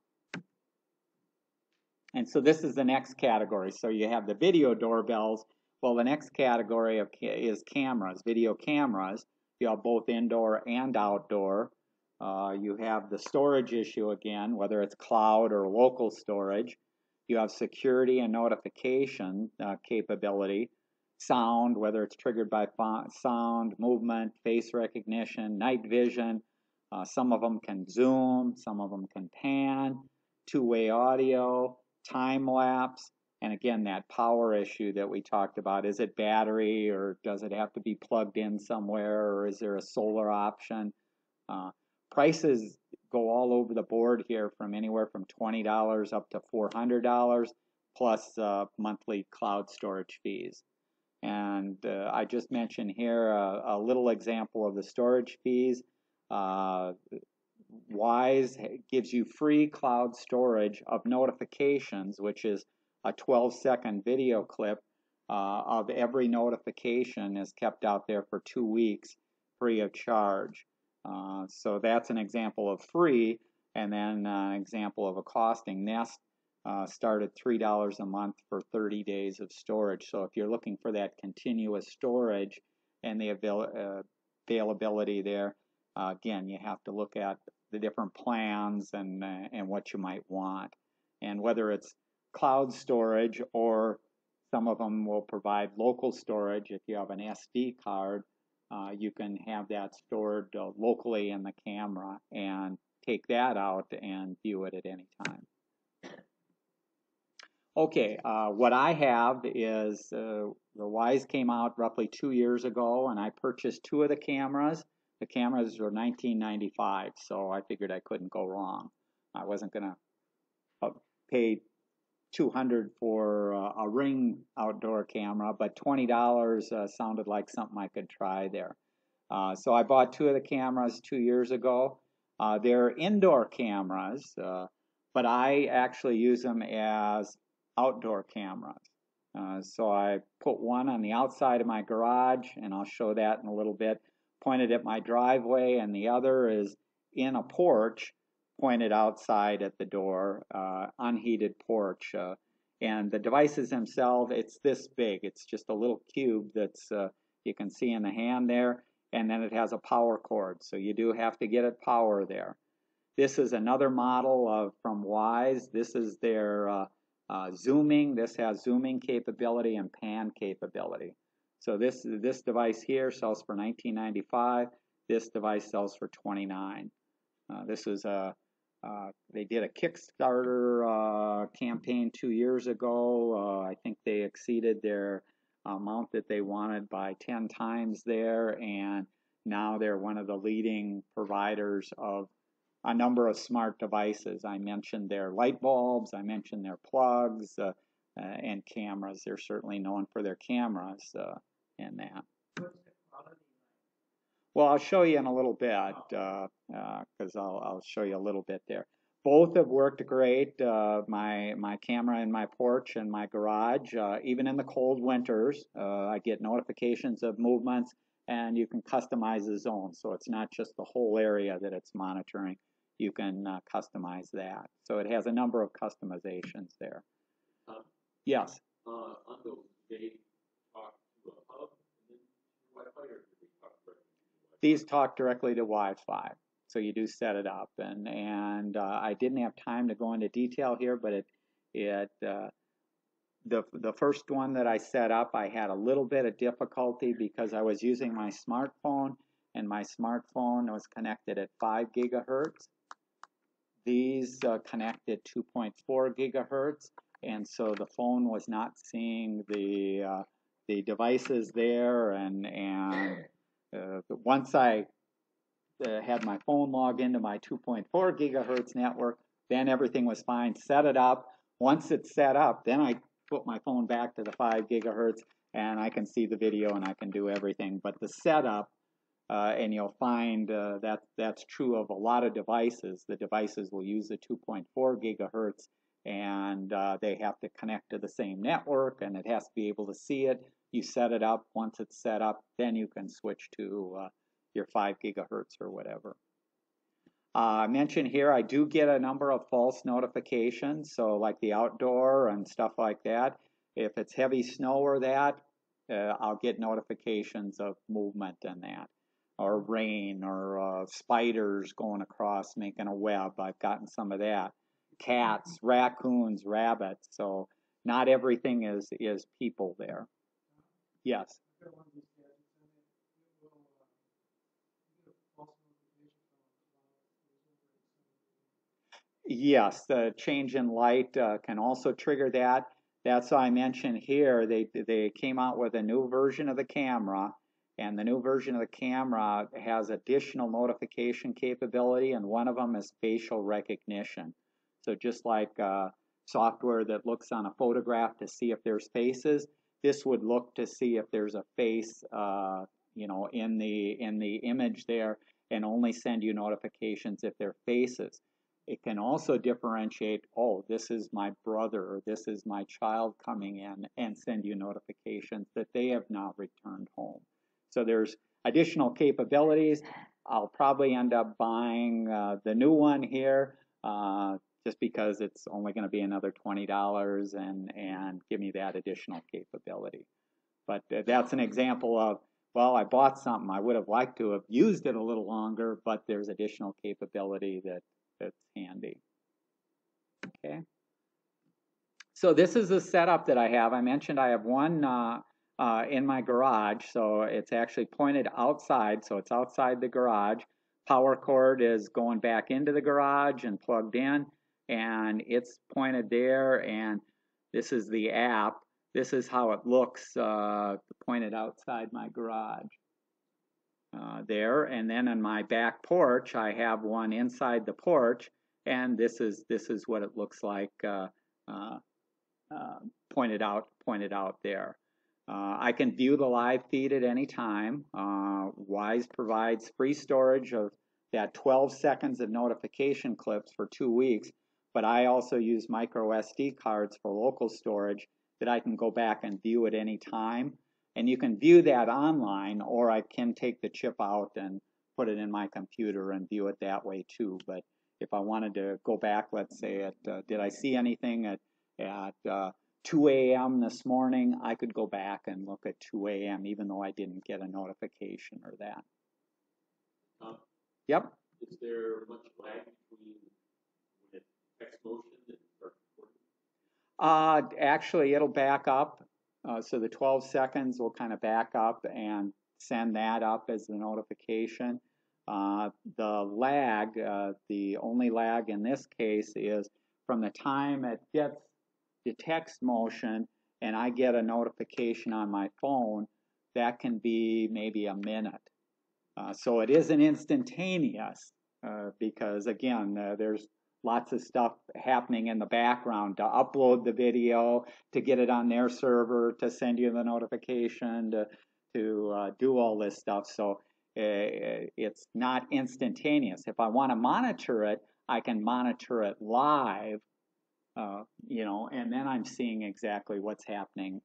And so this is the next category. So you have the video doorbells. Well, the next category is cameras, video cameras. You have both indoor and outdoor. You have the storage issue again, whether it's cloud or local storage. You have security and notification capability. Sound, whether it's triggered by sound, movement, face recognition, night vision. Some of them can zoom, some of them can pan, two-way audio, time lapse, and again, that power issue that we talked about. Is it battery, or does it have to be plugged in somewhere, or is there a solar option? Prices go all over the board here, from anywhere from $20 up to $400, plus monthly cloud storage fees. And I just mentioned here a little example of the storage fees. Wise gives you free cloud storage of notifications, which is a 12-second video clip of every notification is kept out there for 2 weeks free of charge. So that's an example of free, and then an example of a costing. Nest started $3 a month for 30 days of storage. So if you're looking for that continuous storage and the availability there, again, you have to look at the different plans and what you might want. And whether it's cloud storage, or some of them will provide local storage. If you have an SD card, you can have that stored locally in the camera and take that out and view it at any time. Okay, what I have is the Wise came out roughly 2 years ago, and I purchased 2 of the cameras. The cameras were $19.95, so I figured I couldn't go wrong. I wasn't going to pay $200 for a Ring outdoor camera, but $20 sounded like something I could try there. So I bought 2 of the cameras 2 years ago. They're indoor cameras, but I actually use them as outdoor cameras. So I put one on the outside of my garage, and I'll show that in a little bit, pointed at my driveway, and the other is in a porch pointed outside at the door, unheated porch. And the devices themselves, it's this big. It's just a little cube that's you can see in the hand there, and then it has a power cord, so you do have to get it power there. This is another model from Wise. This is their zooming. This has zooming capability and pan capability. So this device here sells for $19.95. This device sells for $29. This is they did a Kickstarter campaign 2 years ago. I think they exceeded their amount that they wanted by 10 times there, and now they're one of the leading providers of a number of smart devices. I mentioned their light bulbs, I mentioned their plugs, and cameras. They're certainly known for their cameras and that. Well, I'll show you in a little bit, because I'll show you a little bit there. Both have worked great. My camera in my porch and my garage, even in the cold winters, I get notifications of movements, and you can customize the zone. So it's not just the whole area that it's monitoring. You can customize that. So it has a number of customizations there. Yes? On those, they talk to a hub and then Wi-Fi, or do they These talk directly to Wi-Fi, so you do set it up, and I didn't have time to go into detail here, but the first one that I set up, I had a little bit of difficulty because I was using my smartphone, and my smartphone was connected at 5 gigahertz. These connected 2.4 gigahertz, and so the phone was not seeing the devices there, and once I had my phone log into my 2.4 gigahertz network, then everything was fine. Set it up. Once it's set up, then I put my phone back to the 5 gigahertz, and I can see the video and I can do everything. But the setup, and you'll find that's true of a lot of devices. The devices will use the 2.4 gigahertz, and they have to connect to the same network, and it has to be able to see it. You set it up. Once it's set up, then you can switch to your 5 gigahertz or whatever. I mentioned here I do get a number of false notifications, so like the outdoor and stuff like that. If it's heavy snow or that, I'll get notifications of movement and that, or rain, or spiders going across making a web. I've gotten some of that. Cats, raccoons, rabbits. So not everything is people there. Yes. Yes, the change in light can also trigger that. That's why I mentioned here they came out with a new version of the camera, and the new version of the camera has additional notification capability, and one of them is facial recognition. So just like software that looks on a photograph to see if there's faces, this would look to see if there's a face, in the image there, and only send you notifications if they're faces. It can also differentiate, oh, this is my brother or this is my child coming in, and send you notifications that they have not returned home. So there's additional capabilities. I'll probably end up buying the new one here just because it's only going to be another $20 and give me that additional capability. But that's an example of, well, I bought something. I would have liked to have used it a little longer, but there's additional capability that's handy. Okay. So this is the setup that I have. I mentioned I have one in my garage, so it's actually pointed outside, so it's outside the garage. Power cord is going back into the garage and plugged in, and it's pointed there, and this is the app. This is how it looks pointed outside my garage. There, and then on my back porch I have one inside the porch, and this is what it looks like pointed out there. I can view the live feed at any time. Wise provides free storage of that 12 seconds of notification clips for 2 weeks, but I also use micro SD cards for local storage that I can go back and view at any time. And you can view that online, or I can take the chip out and put it in my computer and view it that way too. But if I wanted to go back, let's say did I see anything at 2 a.m. this morning, I could go back and look at 2 a.m. even though I didn't get a notification or that. Yep. Is there much lag between when it text motion and start recording? Actually, it'll back up. So the 12 seconds will kind of back up and send that up as the notification. The lag, the only lag in this case is from the time it gets the text motion and I get a notification on my phone, that can be maybe a minute. So it isn't instantaneous because, again, there's lots of stuff happening in the background to upload the video, to get it on their server, to send you the notification, to do all this stuff. So it's not instantaneous. If I want to monitor it, I can monitor it live, and then I'm seeing exactly what's happening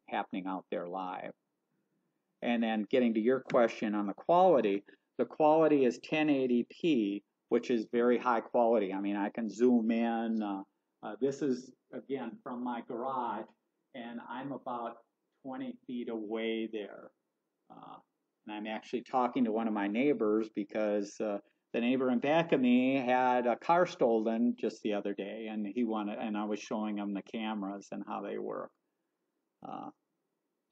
out there live. And then getting to your question on the quality is 1080p, which is very high quality. I mean, I can zoom in. This is, again, from my garage, and I'm about 20 feet away there. And I'm actually talking to one of my neighbors because the neighbor in back of me had a car stolen just the other day, and and I was showing him the cameras and how they work.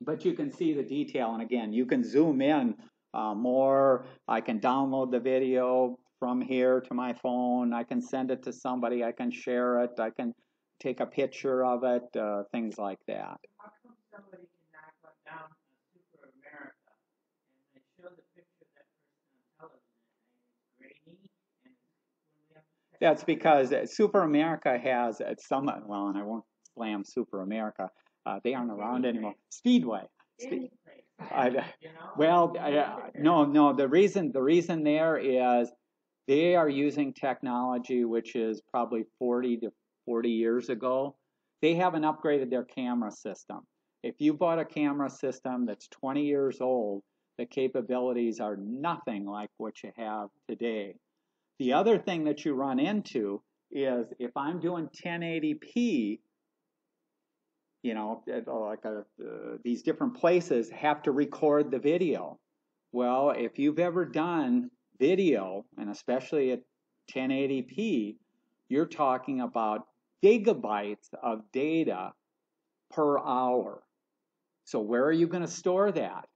But you can see the detail, and again, you can zoom in more. I can download the video from here to my phone. I can send it to somebody. I can share it. I can take a picture of it, things like that. How come somebody cannot go down to Super America and they show the picture of that person on television and it's grainy and when we have to That's because Super America has some, well, and I won't slam Super America. They aren't around anymore. Speedway. Well, no. The reason there is they are using technology which is probably 40 to 40 years ago. They haven't upgraded their camera system. If you bought a camera system that's 20 years old, the capabilities are nothing like what you have today. The other thing that you run into is if I'm doing 1080p, you know, like these different places have to record the video. Well, if you've ever done video, and especially at 1080p, you're talking about gigabytes of data per hour. So where are you going to store that?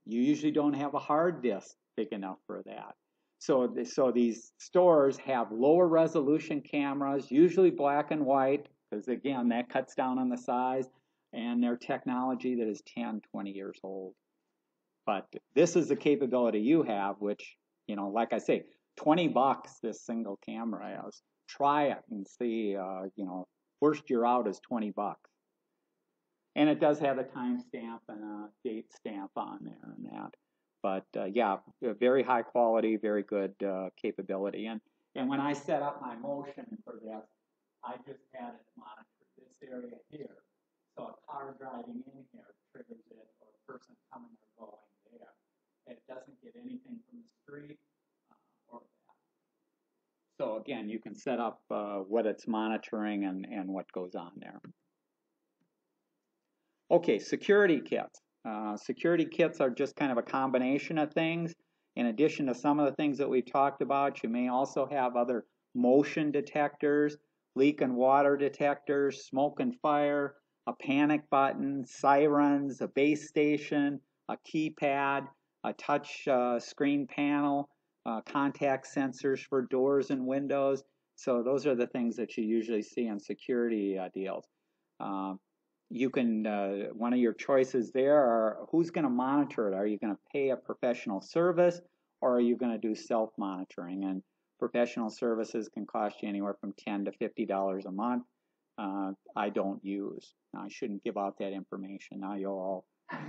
You usually don't have a hard disk big enough for that. So these stores have lower resolution cameras, usually black and white, because again, that cuts down on the size, and their technology that is 10, 20 years old. But this is the capability you have, which, you know, like I say, $20 this single camera is. Try it and see, you know, worst you're out is $20. And it does have a timestamp and a date stamp on there and that. But yeah, very high quality, very good capability. And when I set up my motion for this, I just had it monitor this area here. So a car driving in here triggers it, or a person coming or going there. It doesn't get anything from the street or that. So again, you can set up what it's monitoring and what goes on there. Okay, security kits. Security kits are just kind of a combination of things. In addition to some of the things that we talked about, you may also have other motion detectors, leak and water detectors, smoke and fire, a panic button, sirens, a base station, a keypad, a touch screen panel, contact sensors for doors and windows. So those are the things that you usually see in security deals. You can, one of your choices there are who's going to monitor it. Are you going to pay a professional service, or are you going to do self-monitoring? And professional services can cost you anywhere from $10 to $50 a month. I don't use. Now, I shouldn't give out that information. Now you'll all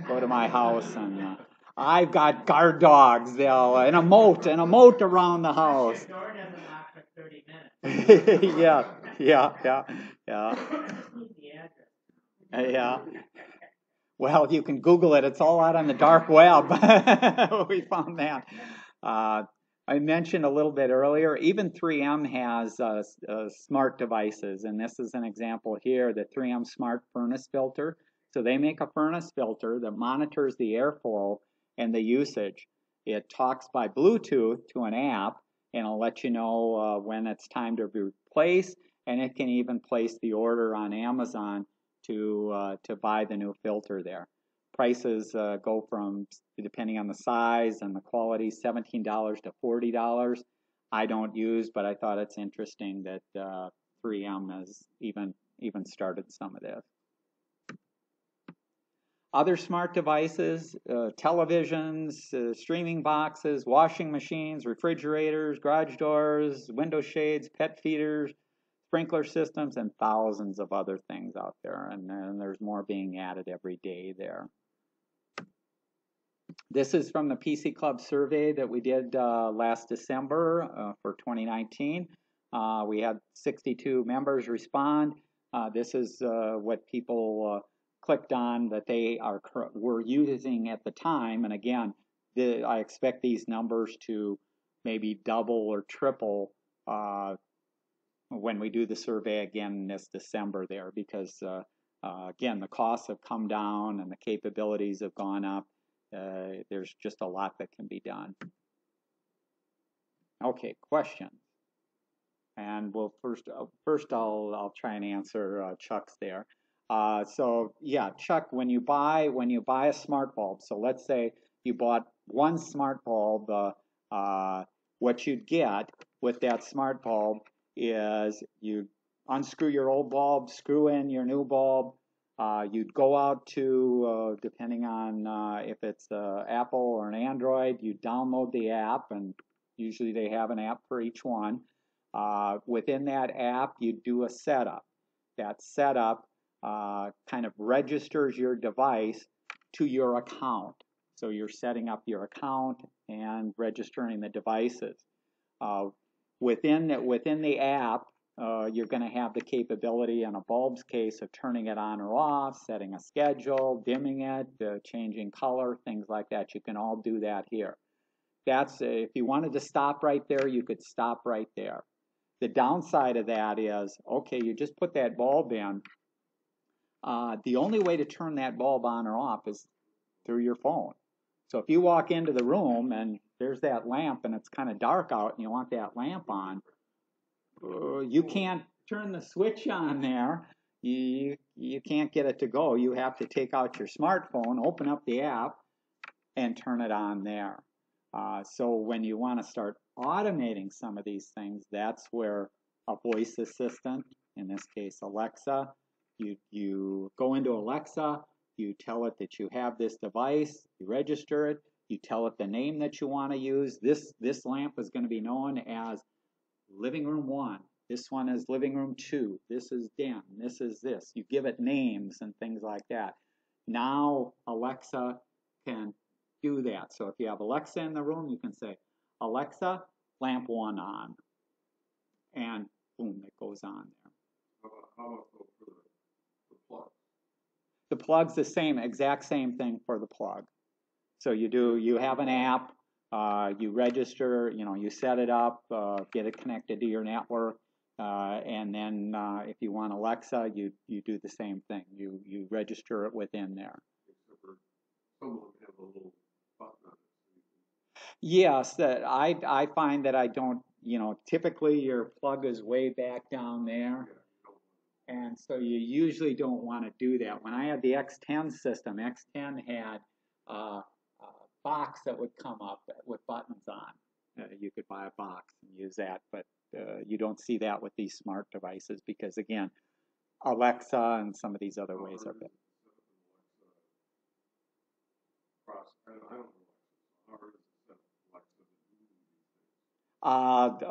go to my house and I've got guard dogs. And a moat around the house. Your door doesn't lock for 30 minutes. Yeah. Yeah. Well, you can Google it. It's all out on the dark web. We found that. I mentioned a little bit earlier, even 3M has smart devices, and this is an example here, the 3M Smart Furnace Filter. So they make a furnace filter that monitors the airflow and the usage. It talks by Bluetooth to an app, and it'll let you know when it's time to replace, and it can even place the order on Amazon to buy the new filter there. Prices go from, depending on the size and the quality, $17 to $40. I don't use, but I thought it's interesting that 3M has even started some of this. Other smart devices, televisions, streaming boxes, washing machines, refrigerators, garage doors, window shades, pet feeders, sprinkler systems, and thousands of other things out there. And there's more being added every day there. This is from the PC Club survey that we did last December for 2019. We had 62 members respond. This is what people clicked on that they were using at the time. And again, I expect these numbers to maybe double or triple when we do the survey again this December there, because again, the costs have come down and the capabilities have gone up, there's just a lot that can be done. Okay, questions? And we'll first I'll try and answer Chuck's there. So yeah, Chuck, when you buy a smart bulb, so let's say you bought one smart bulb, what you'd get with that smart bulb is you unscrew your old bulb, screw in your new bulb. You'd go out to, depending on if it's Apple or an Android, you download the app, and usually they have an app for each one. Within that app, you do a setup. That setup kind of registers your device to your account. So you're setting up your account and registering the devices. Within the app, you're going to have the capability in a bulb's case of turning it on or off, setting a schedule, dimming it, changing color, things like that. You can all do that here. That's if you wanted to stop right there, you could stop right there. The downside of that is, okay, you just put that bulb in. The only way to turn that bulb on or off is through your phone. So if you walk into the room and there's that lamp and it's kind of dark out and you want that lamp on, you can't turn the switch on there. You can't get it to go. You have to take out your smartphone, open up the app, and turn it on there. So when you want to start automating some of these things, that's where a voice assistant, in this case Alexa, you go into Alexa, you tell it that you have this device, you register it, you tell it the name that you want to use. This lamp is going to be known as living room 1. This one is living room 2. This is dim. This is this. You give it names and things like that. Now Alexa can do that. So if you have Alexa in the room, you can say, Alexa, lamp 1 on. And boom, it goes on there. How about for the plug? The plug's the same, exact same thing for the plug. So you have an app, you register, you set it up, get it connected to your network, and then if you want Alexa, you do the same thing. You register it within there. Except for someone have a little button on it. Yes, I find that I don't, typically your plug is way back down there. And so you usually don't want to do that. When I had the X10 system, X10 had a box that would come up with buttons on. You could buy a box and use that, but you don't see that with these smart devices because, again, Alexa and some of these other ways are better.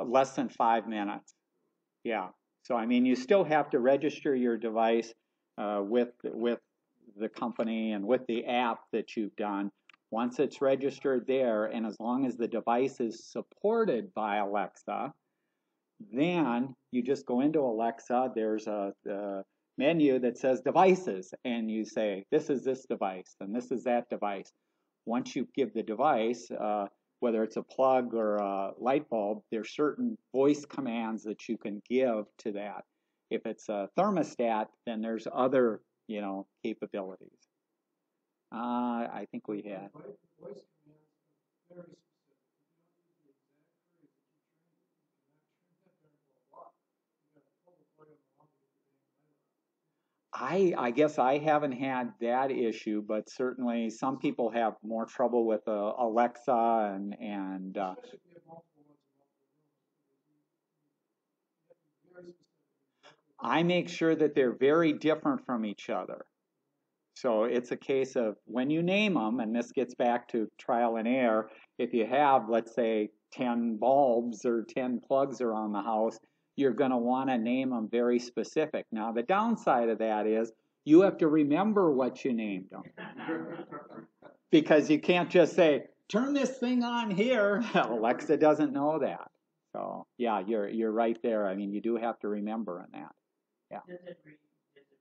Less than 5 minutes. Yeah. So I mean, you still have to register your device with the company and with the app that you've done. Once it's registered there, and as long as the device is supported by Alexa, then you just go into Alexa. There's a menu that says devices, and you say, this is this device, and this is that device. Once you give the device, whether it's a plug or a light bulb, there's certain voice commands that you can give to that. If it's a thermostat, then there's other, capabilities. I think we had. Voice commands are very specific. I guess I haven't had that issue, but certainly some people have more trouble with Alexa and I make sure that they're very different from each other. So it's a case of when you name them, and this gets back to trial and error, if you have, let's say, 10 bulbs or 10 plugs around the house, you're going to want to name them very specific. Now, the downside of that is you have to remember what you named them. Because you can't just say, turn this thing on here. Alexa doesn't know that. So, yeah, you're right there. I mean, you do have to remember in that. Yeah. Does it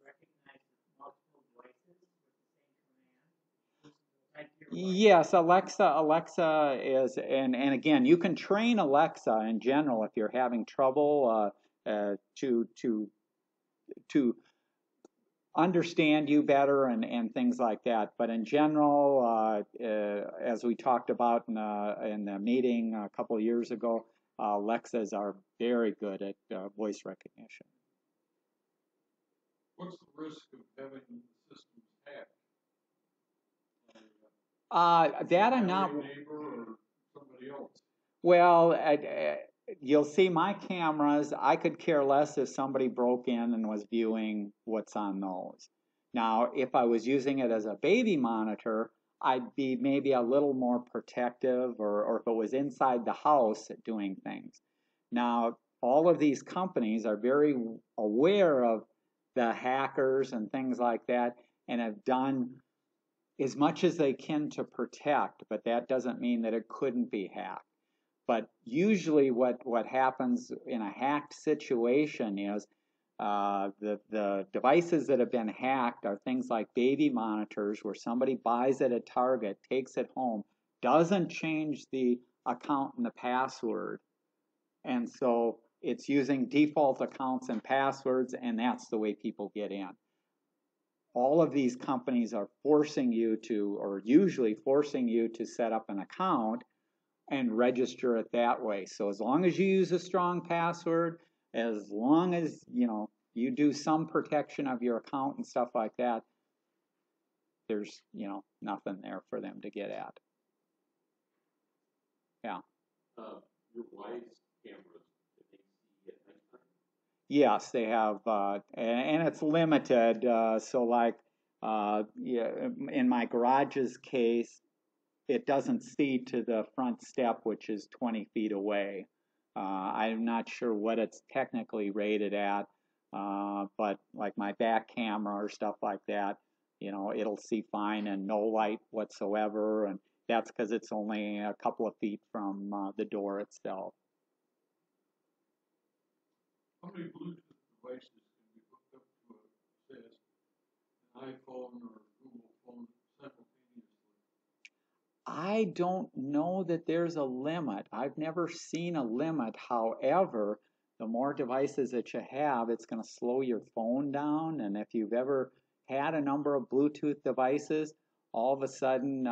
recognize multiple voices with the same command? Yes, Alexa is, and again, you can train Alexa in general if you're having trouble to understand you better and things like that. But in general, as we talked about in the meeting a couple of years ago, Lexas are very good at voice recognition. What's the risk of having the systems hacked? That I'm not. Neighbor or somebody else? Well, you'll see my cameras. I could care less if somebody broke in and was viewing what's on those. Now, if I was using it as a baby monitor, I'd be maybe a little more protective, or if it was inside the house doing things. Now, all of these companies are very aware of the hackers and things like that, and have done as much as they can to protect, but that doesn't mean that it couldn't be hacked. But usually what happens in a hacked situation is the devices that have been hacked are things like baby monitors, where somebody buys it at Target, takes it home, doesn't change the account and the password, and so it's using default accounts and passwords, and that's the way people get in. All of these companies are forcing you to, or usually forcing you to set up an account and register it that way. So as long as you use a strong password, as long as you do some protection of your account and stuff like that, there's nothing there for them to get at. Yeah. Your wife's cameras, do they see at nighttime? Yes, they have, and it's limited. So like, in my garage's case, it doesn't see to the front step, which is 20 feet away. I'm not sure what it's technically rated at, but like my back camera or stuff like that, it'll see fine and no light whatsoever, and that's because it's only a couple of feet from the door itself. How many Bluetooth devices can be hooked up to say, an iPhone or Google phone simultaneously? I don't know that there's a limit. I've never seen a limit. However, the more devices that you have, it's going to slow your phone down. And if you've ever had a number of Bluetooth devices, all of a sudden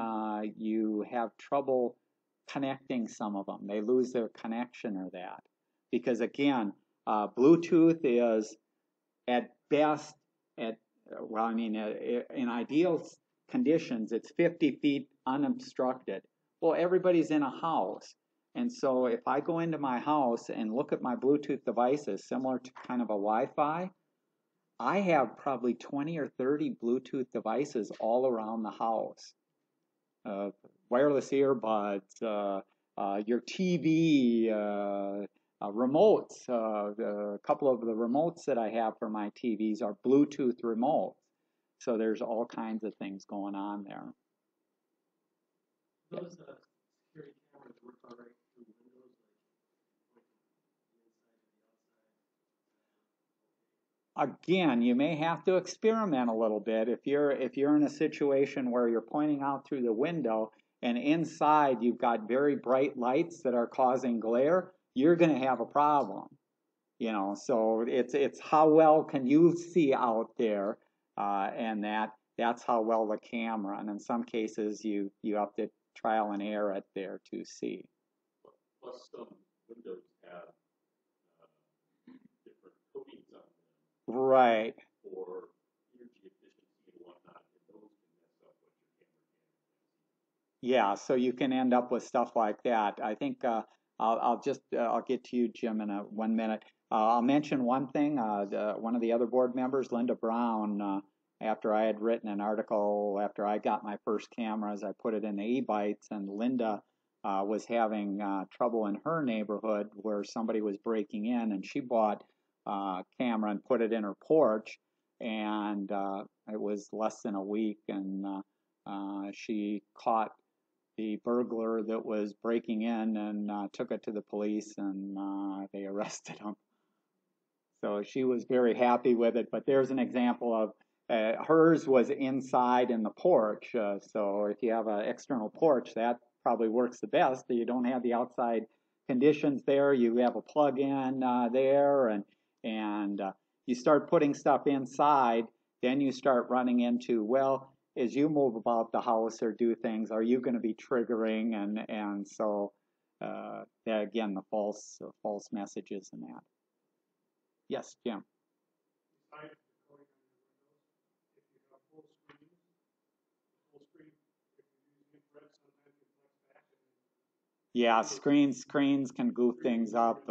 you have trouble connecting some of them. They lose their connection or that. Because again, Bluetooth is at best, in ideal conditions, it's 50 feet unobstructed. Well, everybody's in a house. And so if I go into my house and look at my Bluetooth devices, similar to kind of a Wi-Fi, I have probably 20 or 30 Bluetooth devices all around the house. Wireless earbuds, your TV, remotes. A couple of the remotes that I have for my TVs are Bluetooth remotes. So there's all kinds of things going on there. Those security cameras work all right through windows, like the inside and the outside? Again, you may have to experiment a little bit. If you're in a situation where you're pointing out through the window and inside you've got very bright lights that are causing glare, you're going to have a problem. So it's how well can you see out there, and that's how well the camera. And in some cases, you have to trial and error it there to see. Plus, some windows have different coatings on them. Right. For energy efficiency and whatnot, and those can mess up what your camera can. Yeah, so you can end up with stuff like that. I think I'll get to you, Jim, in 1 minute. I'll mention one thing. One of the other board members, Linda Brown, after I had written an article, after I got my first cameras, I put it in the e-bites, and Linda was having trouble in her neighborhood where somebody was breaking in, and she bought a camera and put it in her porch, and it was less than a week, and she caught the burglar that was breaking in and took it to the police, and they arrested him. So she was very happy with it, but there's an example of hers was inside in the porch. So if you have an external porch, that probably works the best. You don't have the outside conditions there. You have a plug-in there, and you start putting stuff inside, then you start running into, well, as you move about the house or do things, are you going to be triggering? And so, again, the false messages and that. Yes, Jim. Besides recording on your windows, if you have full screen, if you're using infrared, sometimes it flex back. Yeah, screens can goof things up,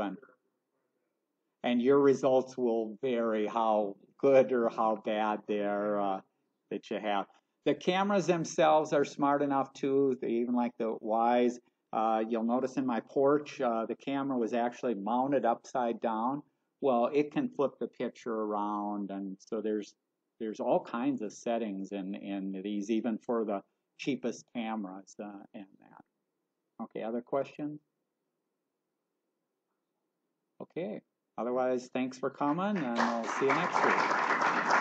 and your results will vary how good or how bad they're that you have. The cameras themselves are smart enough too. They even like the Wise. You'll notice in my porch, the camera was actually mounted upside down. Well, it can flip the picture around, and so there's all kinds of settings in these, even for the cheapest cameras and that. Okay, other questions? Okay. Otherwise, thanks for coming, and I'll see you next week.